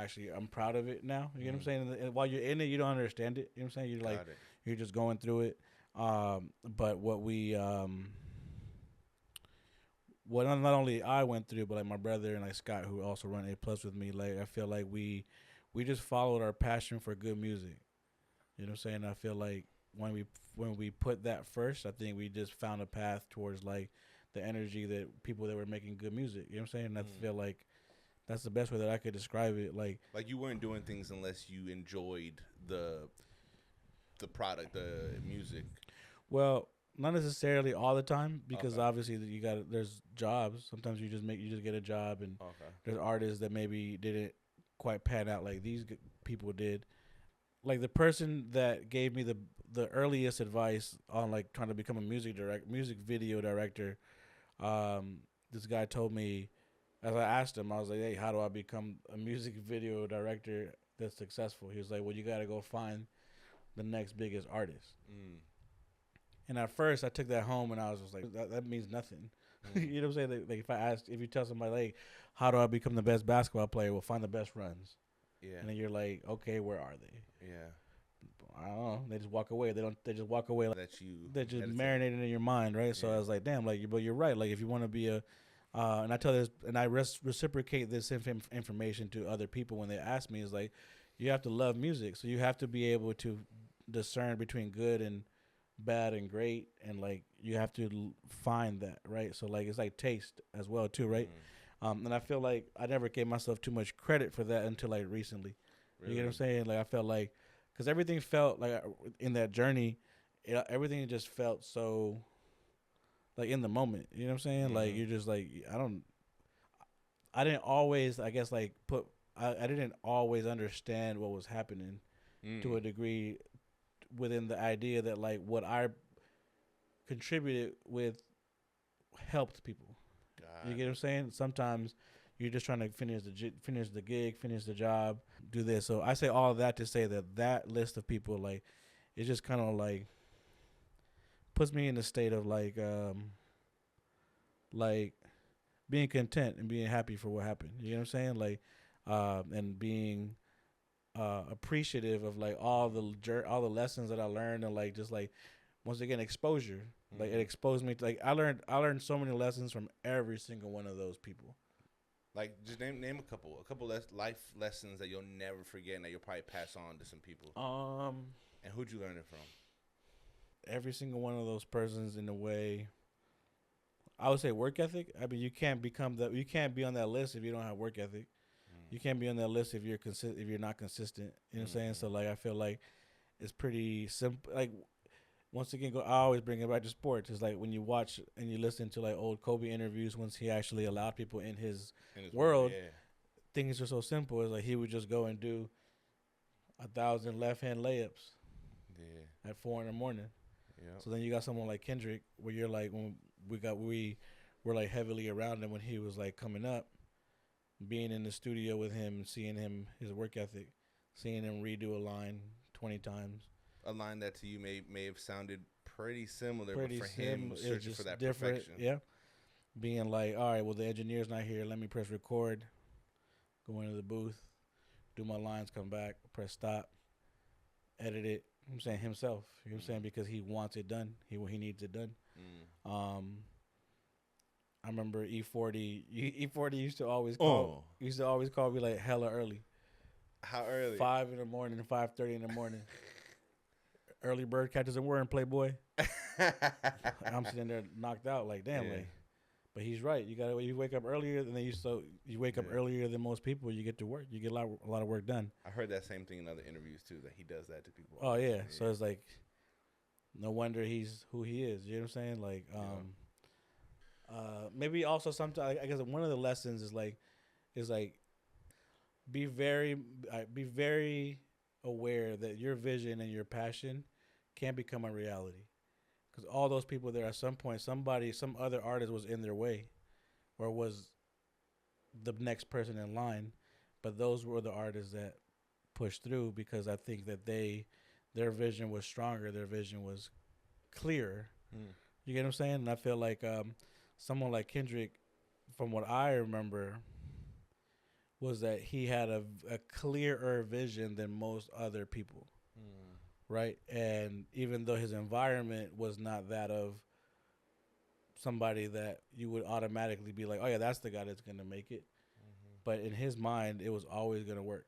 proud of it now. You know what I'm saying? And while you're in it, you don't understand it. You know what I'm saying? You're like you're just going through it. But what not only I went through, but like my brother and like Scott, who also run A Plus with me. Like I feel like we just followed our passion for good music. You know what I'm saying? I feel like when we put that first, I think we just found a path towards like the energy that people that were making good music. You know what I'm saying? And I feel like that's the best way that I could describe it. Like you weren't doing things unless you enjoyed the product, the music. Well, not necessarily all the time because obviously there's jobs. Sometimes you just get a job, and there's artists that maybe didn't quite pan out like these people did. Like the person that gave me the earliest advice on like trying to become a music video director. This guy told me, as I asked him, I was like, "Hey, how do I become a music video director that's successful?" He was like, "Well, you got to go find the next biggest artist." And at first, I took that home, and I was just like, "That means nothing." You know what I'm saying? Like if you tell somebody like, "How do I become the best basketball player?" Well, find the best runs. Yeah. And then you're like, "Okay, where are they?" Yeah. I don't know. They just walk away. They just walk away. Like they're just marinating in your mind, right? Yeah. So I was like, damn, like, but you're right. Like, if you want to be and I tell this, and I reciprocate this information to other people when they ask me, is like, you have to love music, so you have to be able to discern between good and bad and great, and like you have to find that, right? So like it's like taste as well too, right? And I feel like I never gave myself too much credit for that until like recently. Really? You get what I'm saying? Like I felt like. Because everything felt like in that journey, everything just felt so like in the moment. You know what I'm saying? Like you're just like I didn't always, I guess, like I didn't always understand what was happening to a degree within the idea that like what I contributed with helped people. You get what I'm saying? Sometimes you're just trying to finish the gig, finish the job, do this. So I say all of that to say that list of people, like, it just kind of like puts me in a state of like being content and being happy for what happened. You know what I'm saying? Like, and being appreciative of like all the lessons that I learned, and like just like once again exposure. Like it exposed me to, like I learned so many lessons from every single one of those people. Like, just name a couple life lessons that you'll never forget and that you'll probably pass on to some people. And who'd you learn it from? Every single one of those persons, in a way. I would say work ethic. I mean, you can't be on that list if you don't have work ethic. You can't be on that list if you're not consistent. You know what I'm saying? So like, I feel like it's pretty simple. Like, once again, I always bring it back to sports. It's like when you watch and you listen to like old Kobe interviews, once he actually allowed people in his world, things are so simple. It's like he would just go and do 1,000 left-hand layups at 4 a.m. Yep. So then you got someone like Kendrick, where you're like, when we were like heavily around him when he was like coming up, being in the studio with him and seeing his work ethic, seeing him redo a line 20 times. A line that to you may have sounded pretty similar, but for him, searching for that perfection. Yeah. Being like, all right, well, the engineer's not here. Let me press record, go into the booth, do my lines, come back, press stop, edit it. I'm saying himself. You know what I'm saying? Because he wants it done. He needs it done. I remember E40. E40 used to always call me like hella early. How early? 5 in the morning, 5:30 in the morning. Early bird catches a worm, Playboy. I'm sitting there knocked out, like damn, like. But he's right. You wake up earlier than you wake up earlier than most people. You get to work. You get a lot of work done. I heard that same thing in other interviews too. That he does that to people. Oh yeah. So it's like, no wonder he's who he is. You know what I'm saying? Like, maybe also sometimes I guess one of the lessons is like be very aware that your vision and your passion can become a reality. Because all those people there at some point, some other artist was in their way, or was the next person in line, but those were the artists that pushed through because I think that their vision was stronger, their vision was clearer. You get what I'm saying? And I feel like someone like Kendrick, from what I remember, was that he had a clearer vision than most other people, right? And even though his environment was not that of somebody that you would automatically be like, oh yeah, that's the guy that's going to make it. But in his mind, it was always going to work.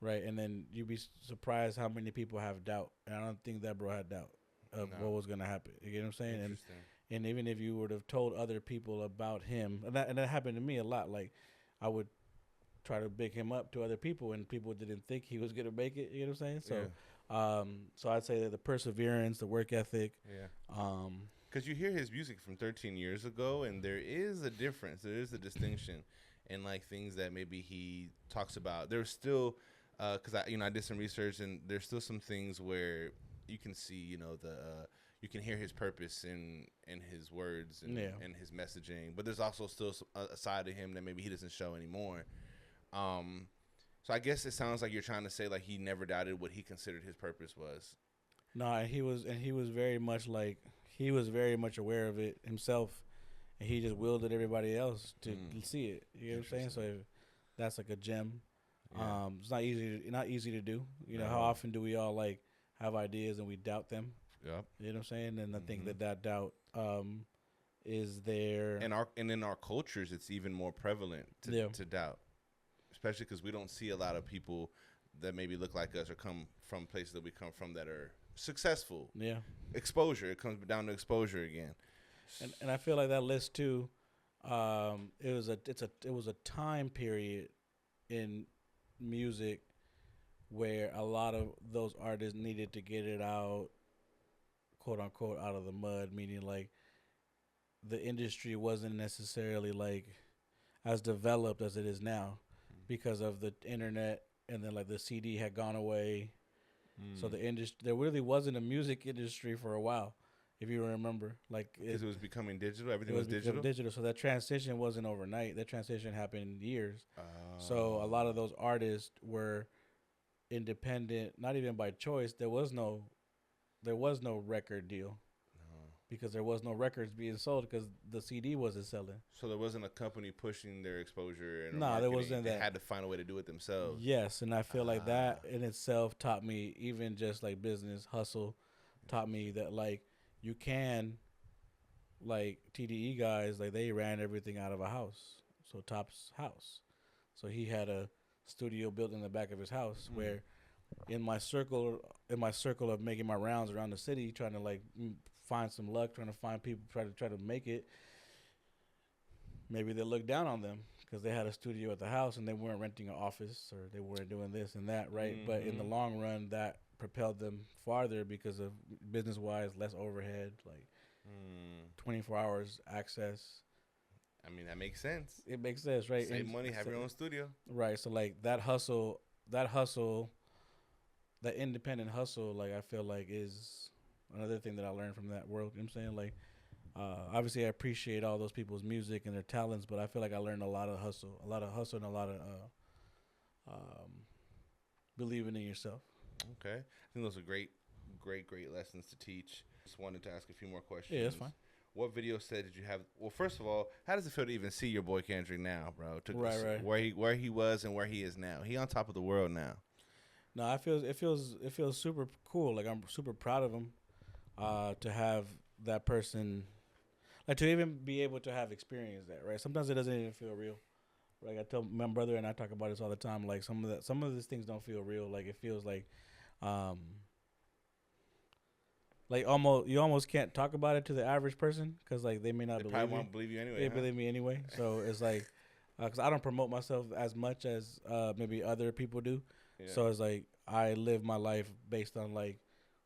Right? And then you'd be surprised how many people have doubt. And I don't think that bro had doubt of what was going to happen. You get what I'm saying? And even if you would have told other people about him, and that happened to me a lot. Like, I would try to big him up to other people, and people didn't think he was going to make it. You know what I'm saying? So, so I'd say that the perseverance, the work ethic. Because you hear his music from 13 years ago, and there is a difference. There is a distinction in like things that maybe he talks about. There's still, because I did some research, and there's still some things where you can see, you can hear his purpose in his words and his messaging. But there's also still a side of him that maybe he doesn't show anymore. So I guess it sounds like you're trying to say like he never doubted what he considered his purpose was. No, and he was very much aware of it himself, and he just wielded everybody else to see it. You know what I'm saying? So that's like a gem. Yeah. It's not easy to do. How often do we all like have ideas and we doubt them? Yep. You know what I'm saying? And I think that doubt is there. And in our cultures, it's even more prevalent to doubt, especially because we don't see a lot of people that maybe look like us or come from places that we come from that are successful. Yeah. Exposure. It comes down to exposure again. And I feel like that list too, it was a time period in music where a lot of those artists needed to get it out, quote unquote, out of the mud, meaning like the industry wasn't necessarily like as developed as it is now because of the internet, and then like the CD had gone away. So the industry, there really wasn't a music industry for a while, if you remember. Like, because it was becoming digital, everything was digital. So that transition wasn't overnight. That transition happened in years. So a lot of those artists were independent, not even by choice. There was no record deal. Because there was no records being sold because the CD wasn't selling. So there wasn't a company pushing their exposure and there wasn't that. They had to find a way to do it themselves. Yes, and I feel like that in itself taught me, even just like business hustle, taught me that like you can, like TDE guys, like they ran everything out of a house. So Top's house. So he had a studio built in the back of his house where in my circle of making my rounds around the city, trying to like find some luck, trying to find people, try to make it. Maybe they looked down on them because they had a studio at the house and they weren't renting an office or they weren't doing this and that, right? But in the long run, that propelled them farther because of business-wise, less overhead, like 24 hours access. I mean, that makes sense. It makes sense, right? Save money, have your own studio. Right. So like that hustle, that independent hustle, like I feel like is another thing that I learned from that world. You know what I'm saying? Like, obviously I appreciate all those people's music and their talents, but I feel like I learned a lot of hustle and a lot of believing in yourself. Okay. I think those are great lessons to teach. Just wanted to ask a few more questions. Yeah, that's fine. What video set did you have? Well, first of all, how does it feel to even see your boy Kendrick now, bro? Right. Where he was and where he is now. He on top of the world now. No, it feels super cool. Like I'm super proud of him. To have that person, like to even be able to have experienced that, right? Sometimes it doesn't even feel real. Like I tell my brother and I talk about this all the time. Like some of these things don't feel real. Like it feels like, you almost can't talk about it to the average person because like they may not believe you. Probably won't believe you anyway. They believe me anyway. So it's like, because I don't promote myself as much as maybe other people do. Yeah. So it's like I live my life based on like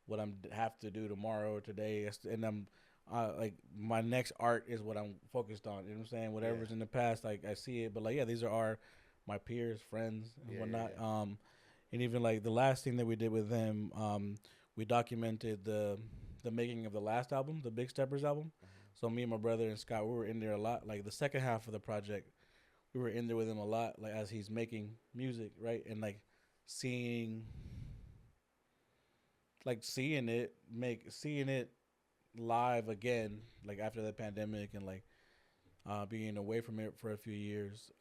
what I'm have to do tomorrow or today, and I'm like my next art is what I'm focused on. You know what I'm saying? Whatever's in the past, like I see it, but like yeah, these are my peers, friends, and whatnot. And even like the last thing that we did with them, we documented the making of the last album, the Big Steppers album. So me and my brother and Scott, we were in there a lot. Like the second half of the project, we were in there with him a lot, like as he's making music, right, and like seeing, seeing it live again, like after the pandemic and like being away from it for a few years.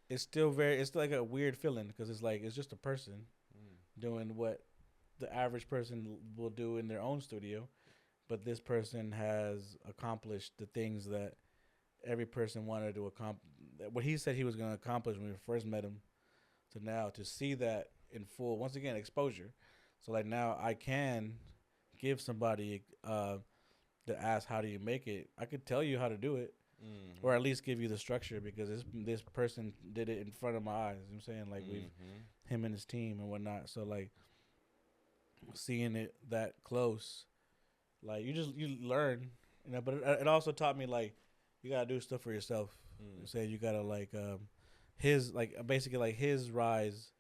It's still it's like a weird feeling because it's like it's just a person doing what the average person will do in their own studio, but this person has accomplished the things that every person wanted to accomplish. What he said he was going to accomplish when we first met him to now to see that in full. Once again, exposure. So like now I can give somebody that asks how do you make it. I could tell you how to do it, or at least give you the structure because this person did it in front of my eyes. You know what I'm saying like we've him and his team and whatnot. So like seeing it that close, like you learn, But it also taught me like you gotta do stuff for yourself. You say you gotta like his like basically like his rise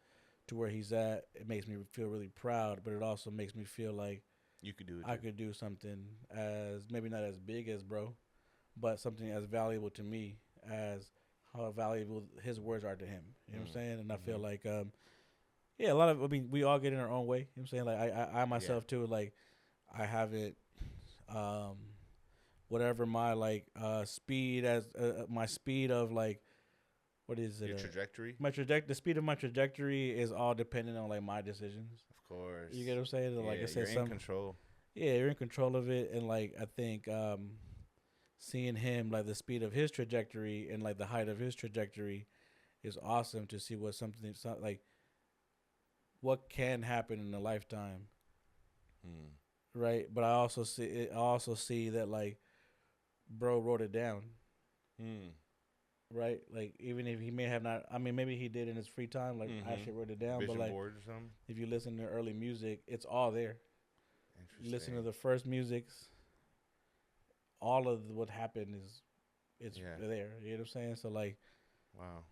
to where he's at. It makes me feel really proud, but it also makes me feel like you could do it. I could do something as maybe not as big as bro, but something as valuable to me as how valuable his words are to him. You know what I'm saying? And I feel like yeah, a lot of we all get in our own way. You know what I'm saying? Like I myself too, like I haven't whatever my like speed as my speed of like what is it? Your trajectory? The speed of my trajectory is all dependent on like my decisions. Of course. You get what I'm saying? Yeah, Like I said, you're in control. Yeah, you're in control of it, and like I think seeing him like the speed of his trajectory and like the height of his trajectory is awesome to see what something like what can happen in a lifetime. Right, but I also see that like bro wrote it down. Right, like even if he may have not, I mean maybe he did in his free time, like actually wrote it down. Vision but like board or something. If you listen to early music, it's all there. You listen to the first musics, all of what happened it's there. You know what I'm saying? So like, wow,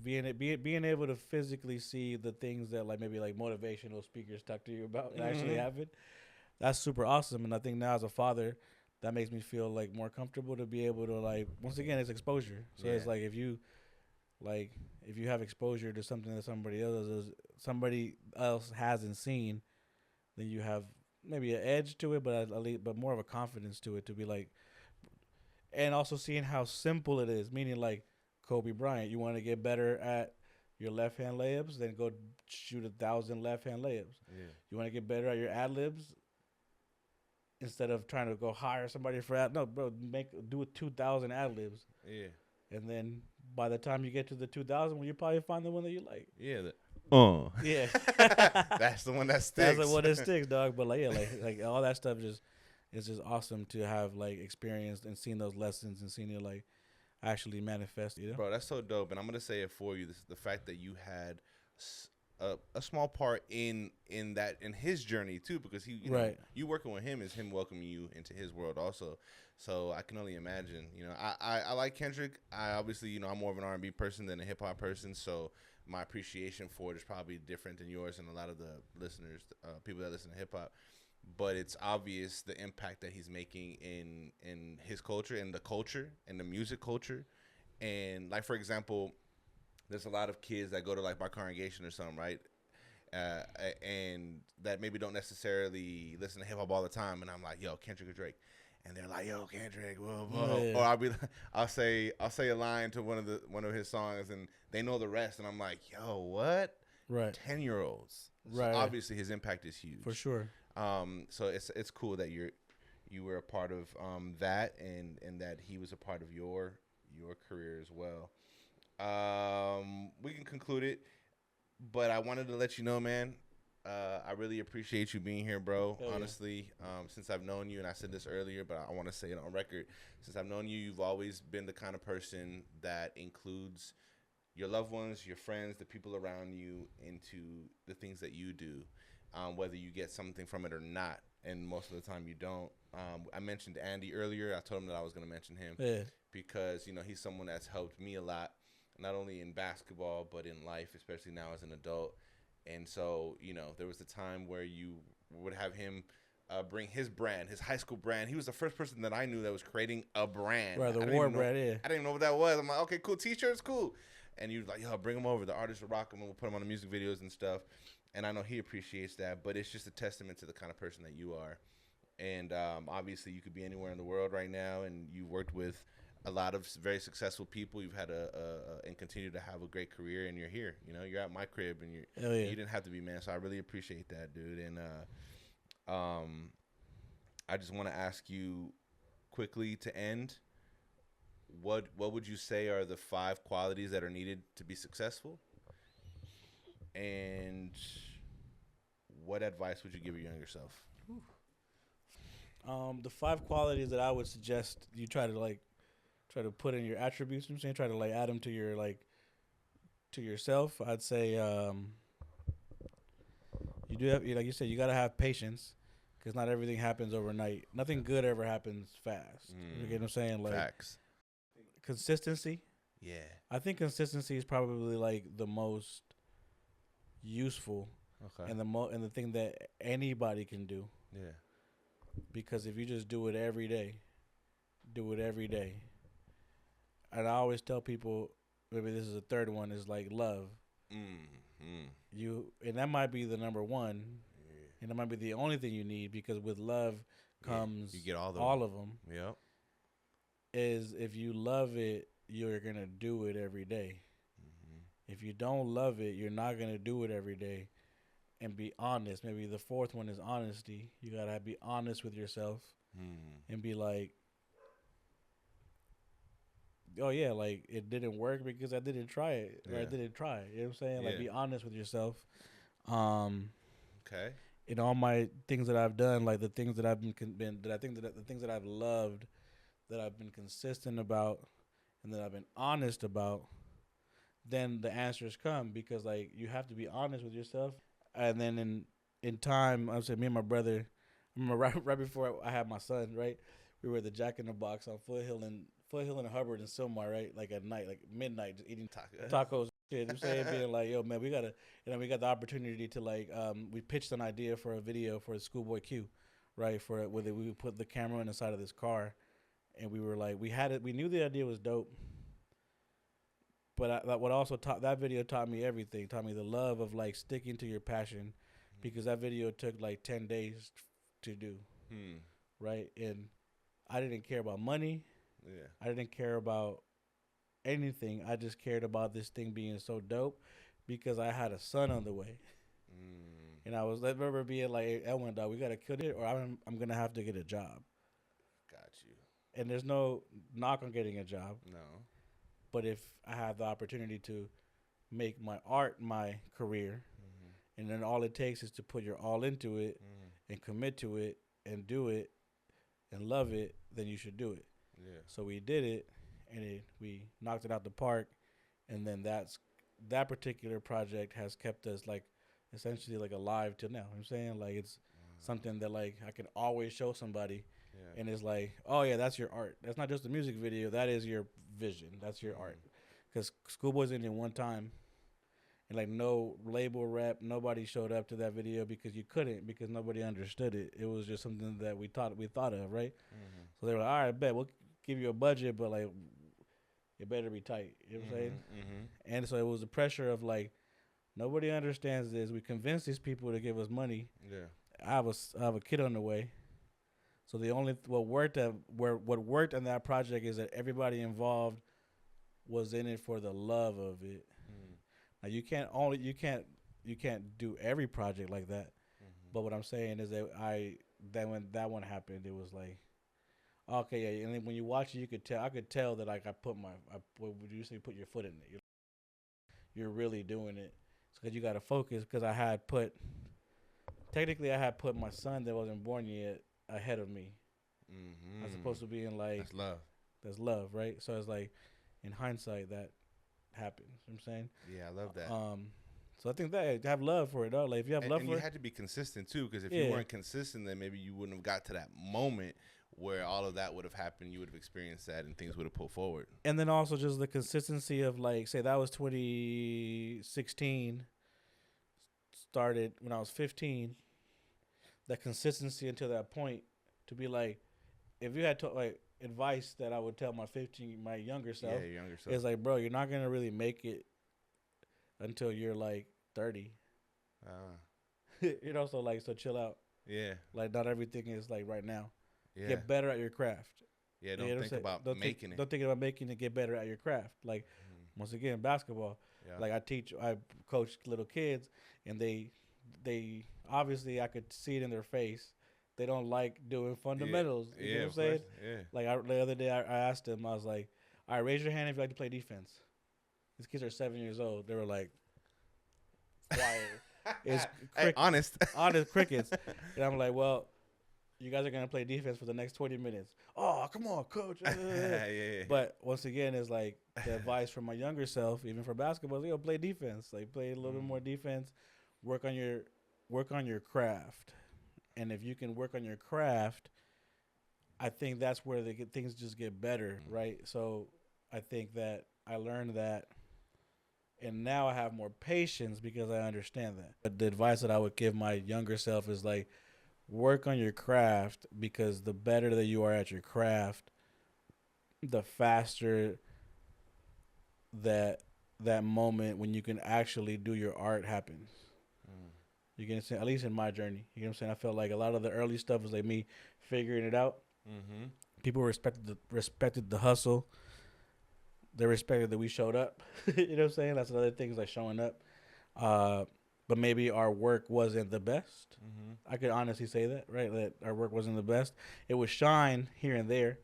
being able to physically see the things that like maybe like motivational speakers talk to you about actually happen, that's super awesome. And I think now as a father, that makes me feel like more comfortable to be able to like once again it's exposure. So it's like if you have exposure to something that somebody else hasn't seen, then you have maybe an edge to it, but more of a confidence to it to be like, and also seeing how simple it is. Meaning like Kobe Bryant, you want to get better at your left hand layups, then go shoot 1,000 left hand layups. Yeah. You want to get better at your ad libs. Instead of trying to go hire somebody for ad, no, bro, do 2,000 ad libs. Yeah, and then by the time you get to the 2,000, well, you probably find the one that you like. Yeah, yeah, that's the one that sticks. That's the one that sticks, dog. But like, yeah, like all that stuff is just awesome to have like experienced and seen those lessons and seen it like actually manifest. You know? Bro, that's so dope. And I'm gonna say it for you. This is the fact that you had a small part in his journey too, because he you working with him is him welcoming you into his world also. So I can only imagine. I like Kendrick. I obviously I'm more of an R&B person than a hip hop person, so my appreciation for it is probably different than yours and a lot of the listeners, people that listen to hip hop. But it's obvious the impact that he's making in his culture and the music culture, and like for example. There's a lot of kids that go to like my congregation or something, right? And that maybe don't necessarily listen to hip hop all the time. And I'm like, yo, Kendrick or Drake, and they're like, yo, Kendrick, whoa, whoa. Yeah. Or I'll say a line to one of his songs, and they know the rest, and I'm like, yo, what? Right. 10-year-olds. Right. So obviously, his impact is huge for sure. So it's cool that you were a part of that, and that he was a part of your career as well. We can conclude it, but I wanted to let you know, man, I really appreciate you being here, bro. Honestly, since I've known you, and I said this earlier, but I want to say it on record. Since I've known you, you've always been the kind of person that includes your loved ones, your friends, the people around you into the things that you do, whether you get something from it or not. and most of the time you don't. I mentioned Andy earlier. I told him that I was going to mention him Yeah. because, you know, he's someone that's helped me a lot, not only in basketball, but in life, especially now as an adult. And so, you know, there was a time where you would have him bring his brand, his high school brand. He was the first person that I knew that was creating a brand. Right, the I didn't war even know- brand, yeah. I didn't even know what that was. I'm like, okay, cool, T-shirts, cool. And he was like, yo, bring them over. The artists will rock them, and we'll put them on the music videos and stuff. And I know he appreciates that, but it's just a testament to the kind of person that you are. And obviously, you could be anywhere in the world right now, and you worked with a lot of very successful people. You've had and continue to have a great career, and you're here. You know, you're at my crib, and Hell yeah. you didn't have to be, man. So I really appreciate that, dude. And I just want to ask you quickly to end. What would you say are the 5 qualities that are needed to be successful? And what advice would you give your younger self? The 5 qualities that I would suggest you try to put in your attributes. You know what I'm saying, try to like add them to your to yourself. I'd say you do have, like you said, you gotta have patience because not everything happens overnight. Nothing good ever happens fast. You get what I'm saying? Like Facts. consistency. Yeah. I think consistency is probably like the most useful Okay. and the thing that anybody can do. Yeah. Because if you just do it every day, and I always tell people, maybe this is a third one, is like love. And that might be the number one, and that might be the only thing you need, because with love comes you get all of them. Yep. Is if you love it, you're gonna do it every day. If you don't love it, you're not gonna do it every day. And be honest. Maybe the fourth one is honesty. You gotta be honest with yourself and be like, oh yeah, like it didn't work because I didn't try it, or I didn't try it. You know what I'm saying? Like, be honest with yourself. Okay. In all my things that I've done, like the things that I've the things that I've loved, that I've been consistent about, and that I've been honest about, then the answers come, because like you have to be honest with yourself. And then in time, I would say me and my brother, I remember right before I had my son, right? We were at the Jack in the Box on Foothill and Hubbard and Silmar, right? Like at night, like midnight, just eating tacos. Shit, I'm saying, being like, yo, man, we got the opportunity to like, we pitched an idea for a video for Schoolboy Q, right? For where we would put the camera in the side of this car, and we were like, we knew the idea was dope. But that video taught me everything. Taught me the love of like sticking to your passion, because that video took like 10 days to do, right? And I didn't care about money. Yeah. I didn't care about anything. I just cared about this thing being so dope, because I had a son on the way. And I remember being like, hey, Elwin, dog, we gotta kill it, or I'm gonna have to get a job. Got you. And there's no knock on getting a job. No. But if I have the opportunity to make my art my career, and then all it takes is to put your all into it and commit to it and do it and love it, then you should do it. Yeah. So we did it, and we knocked it out the park, and then that particular project has kept us like essentially like alive till now. You know what I'm saying, like it's something that like I can always show somebody. And it's like, oh yeah, that's your art. That's not just a music video. That is your vision. That's your art. Because Schoolboy's in it one time, and like no label rep, nobody showed up to that video because you couldn't, because nobody understood it. It was just something that we thought of, right? So they were like, all right, bet we'll give you a budget, but like it better be tight. You know what I'm saying? And so it was the pressure of like, nobody understands this. We convinced these people to give us money. Yeah. I have a kid on the way. So the only what worked on that project is that everybody involved was in it for the love of it. Now you can't do every project like that. But what I'm saying is that when that one happened, it was like, okay, yeah. And then when you watch it, I could tell that like what would you say, put your foot in it. You're really doing it. Because you got to focus. Because I had put my son that wasn't born yet ahead of me. As opposed to being like, that's love, right? So it's like, in hindsight, that happens. You know what I'm saying? Yeah, I love that. So I think that have love for it, though. Like if you have love and for you it, had to be consistent too, because if Yeah. you weren't consistent, then maybe you wouldn't have got to that moment where all of that would have happened. You would have experienced that, and things would have pulled forward. and then also just the consistency of like, say that was 2016, started when I was 15. That consistency until that point to be like, if you had to like advice that I would tell my younger self, Yeah, your younger self. is like, bro, you're not gonna really make it until you're like 30. So like, so chill out. Yeah. Like not everything is like right now. Yeah. Get better at your craft. Yeah, don't You know what I'm think saying? about making it. Don't think about making it. Get better at your craft. Like once again, basketball. Yeah. Like I coach little kids, and they obviously I could see it in their face. They don't like doing fundamentals. You know what I'm saying? Course. Yeah. Like the other day, I asked them. I was like, "All right, raise your hand if you like to play defense." These kids are 7 years old. They were like, "Quiet." It's honest crickets. And I'm like, well, you guys are gonna play defense for the next 20 minutes. Oh, come on, coach. Yeah. But once again, it's like the advice from my younger self, even for basketball, is, play defense. Like play a little bit more defense. Work on your craft. And if you can work on your craft, I think that's where things just get better, right? So I think that I learned that. And now I have more patience because I understand that. But the advice that I would give my younger self is like, work on your craft, because the better that you are at your craft, the faster that moment when you can actually do your art happens. You can say, at least in my journey, you know what I'm saying? I felt like a lot of the early stuff was like me figuring it out. Mm-hmm. People respected the hustle. They respected that we showed up. You know what I'm saying? That's another thing, is like showing up. But maybe our work wasn't the best. Mm-hmm. I could honestly say that, right? That our work wasn't the best. It would shine here and there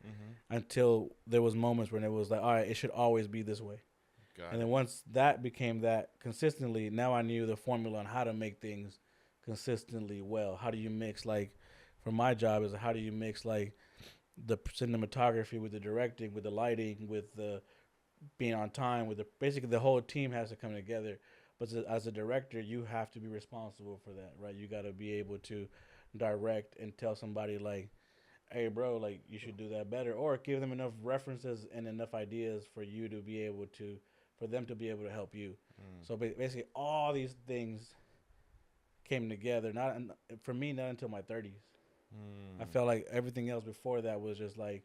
until there was moments when it was like, all right, it should always be this way. And then once that became that consistently, now I knew the formula on how to make things consistently well. How do you mix, like, for my job is how do you mix like the cinematography with the directing, with the lighting, with the being on time, with basically the whole team has to come together. But as a director, you have to be responsible for that, right? You got to be able to direct and tell somebody like, hey, bro, like you should do that better, or give them enough references and enough ideas for you to be able to, for them to be able to help you. So basically all these things came together, for me, not until my 30s. I felt like everything else before that was just like,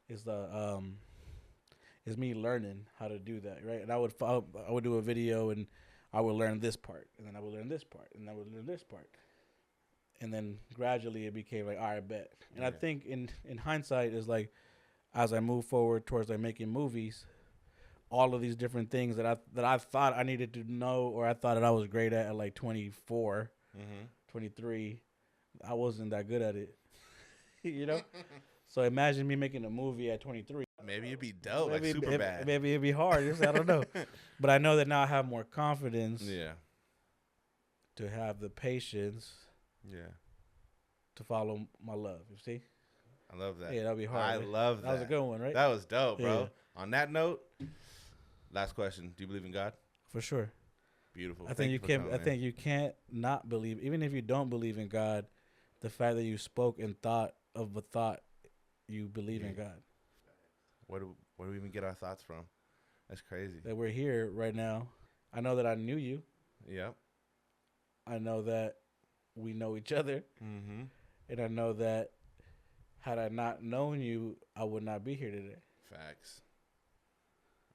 is me learning how to do that, right? And I would do a video and I would learn this part, and then I would learn this part, and I would learn this part. And then gradually it became like, all right, bet. And I think in hindsight is like, as I move forward towards like making movies, all of these different things that I thought I needed to know, or I thought that I was great at like 24, 23, I wasn't that good at it, you know? So imagine me making a movie at 23. Maybe it'd be dope, like super bad. Maybe it'd be hard. I don't know. But I know that now I have more confidence to have the patience to follow my love. You see? I love that. Yeah, that'd be hard. I love that. That was a good one, right? That was dope, bro. Yeah. On that note, last question. Do you believe in God? For sure. Beautiful. I think you can't not believe, even if you don't believe in God, the fact that you spoke and thought of a thought, you believe in God. Where do we even get our thoughts from? That's crazy. That we're here right now. I know that I knew you. Yep. I know that we know each other. Mm-hmm. And I know that had I not known you, I would not be here today. Facts.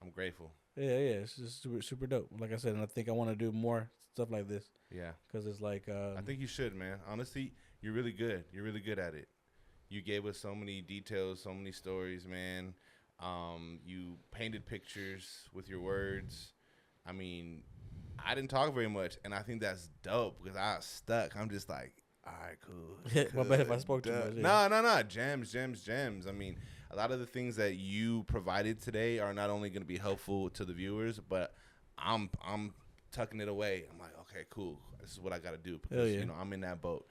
I'm grateful. Yeah, it's just super, super dope. Like I said, and I think I want to do more stuff like this. Yeah. Because it's like... I think you should, man. Honestly, you're really good. You're really good at it. You gave us so many details, so many stories, man. You painted pictures with your words. I mean, I didn't talk very much, and I think that's dope because I was stuck. I'm just like, all right, cool. My bad if I spoke too much. No. Gems. I mean, a lot of the things that you provided today are not only going to be helpful to the viewers, but I'm tucking it away. I'm like, okay, cool. This is what I got to do because, I'm in that boat.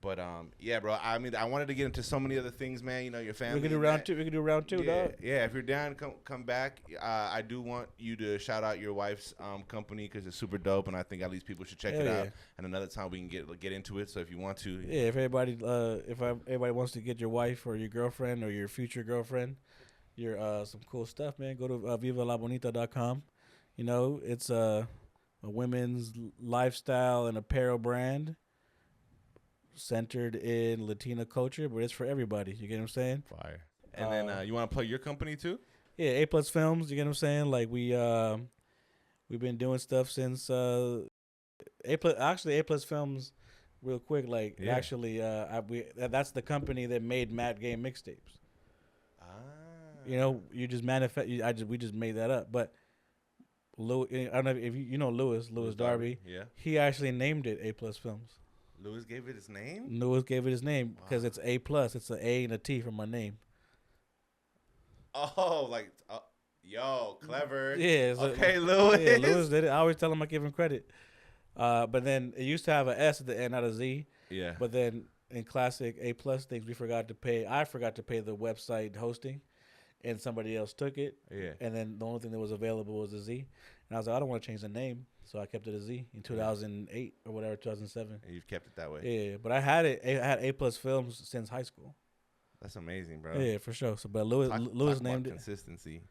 But yeah, bro. I mean, I wanted to get into so many other things, man. You know, your family. We can do round two. We can do round two, yeah, dog. yeah. If you're down, come back. I do want you to shout out your wife's company because it's super dope, and I think at least people should check it out. And another time we can get into it. So if you want to, yeah. If everybody, everybody wants to get your wife or your girlfriend or your future girlfriend, your some cool stuff, man. Go to vivalabonita.com. You know, it's a women's lifestyle and apparel brand centered in Latina culture, but it's for everybody. You get what I'm saying? Fire. And then you want to plug your company too? Yeah, A Plus Films. You get what I'm saying? Like we've been doing stuff since A Plus Films. Real quick, like actually, that's the company that made Matt Game mixtapes. You know, you just we just made that up, but Louis, I don't know if you know Louis Darby. Yeah, he actually named it A Plus Films. Louis gave it his name? Louis gave it his name because it's A plus. It's an A and a T from my name. Oh, like, yo, clever. Yeah. Okay, Louis. Yeah, Louis did it. I always tell him I give him credit. But then it used to have an S at the end, not a Z. Yeah. But then in classic A plus things, I forgot to pay the website hosting, and somebody else took it. Yeah. And then the only thing that was available was a Z. And I was like, I don't want to change the name. So I kept it a Z in 2008 or whatever, 2007. And you've kept it that way. Yeah, but I had A Plus Films since high school. That's amazing, bro. Yeah, for sure. So, but Louis named it. Consistency.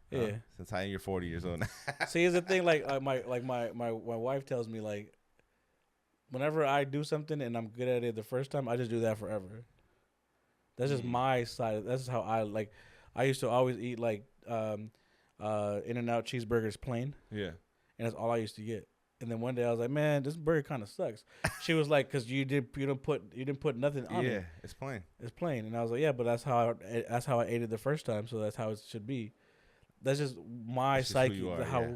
Yeah. Since you're 40 years old. See, here's the thing. Like my wife tells me, like, whenever I do something and I'm good at it the first time, I just do that forever. That's just my side. That's how I like. I used to always eat like In-N-Out cheeseburgers plain. Yeah. And that's all I used to get. And then one day I was like, man, this burger kind of sucks. She was like, because you didn't put nothing on it. Yeah, it's plain. It's plain. And I was like, yeah, but that's how I ate it the first time, so that's how it should be. That's just my psyche,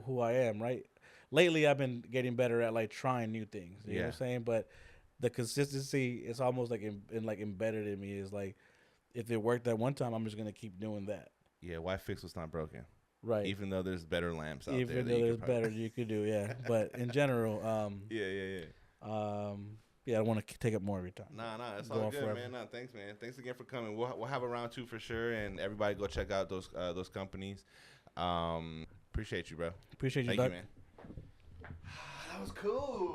who I am, right? Lately, I've been getting better at like trying new things. You know what I'm saying? But the consistency, it's almost like embedded in me. Is like, if it worked that one time, I'm just gonna keep doing that. Yeah, why fix what's not broken? Right. Even though there's better lamps out there. Even though there's better you could do, yeah. But in general, yeah, I don't want to take up more of your time. Nah, that's all good, man. Nah, thanks, man. Thanks again for coming. We'll have a round two for sure, and everybody go check out those companies. Appreciate you, bro. Appreciate you, Thank you, man. That was cool.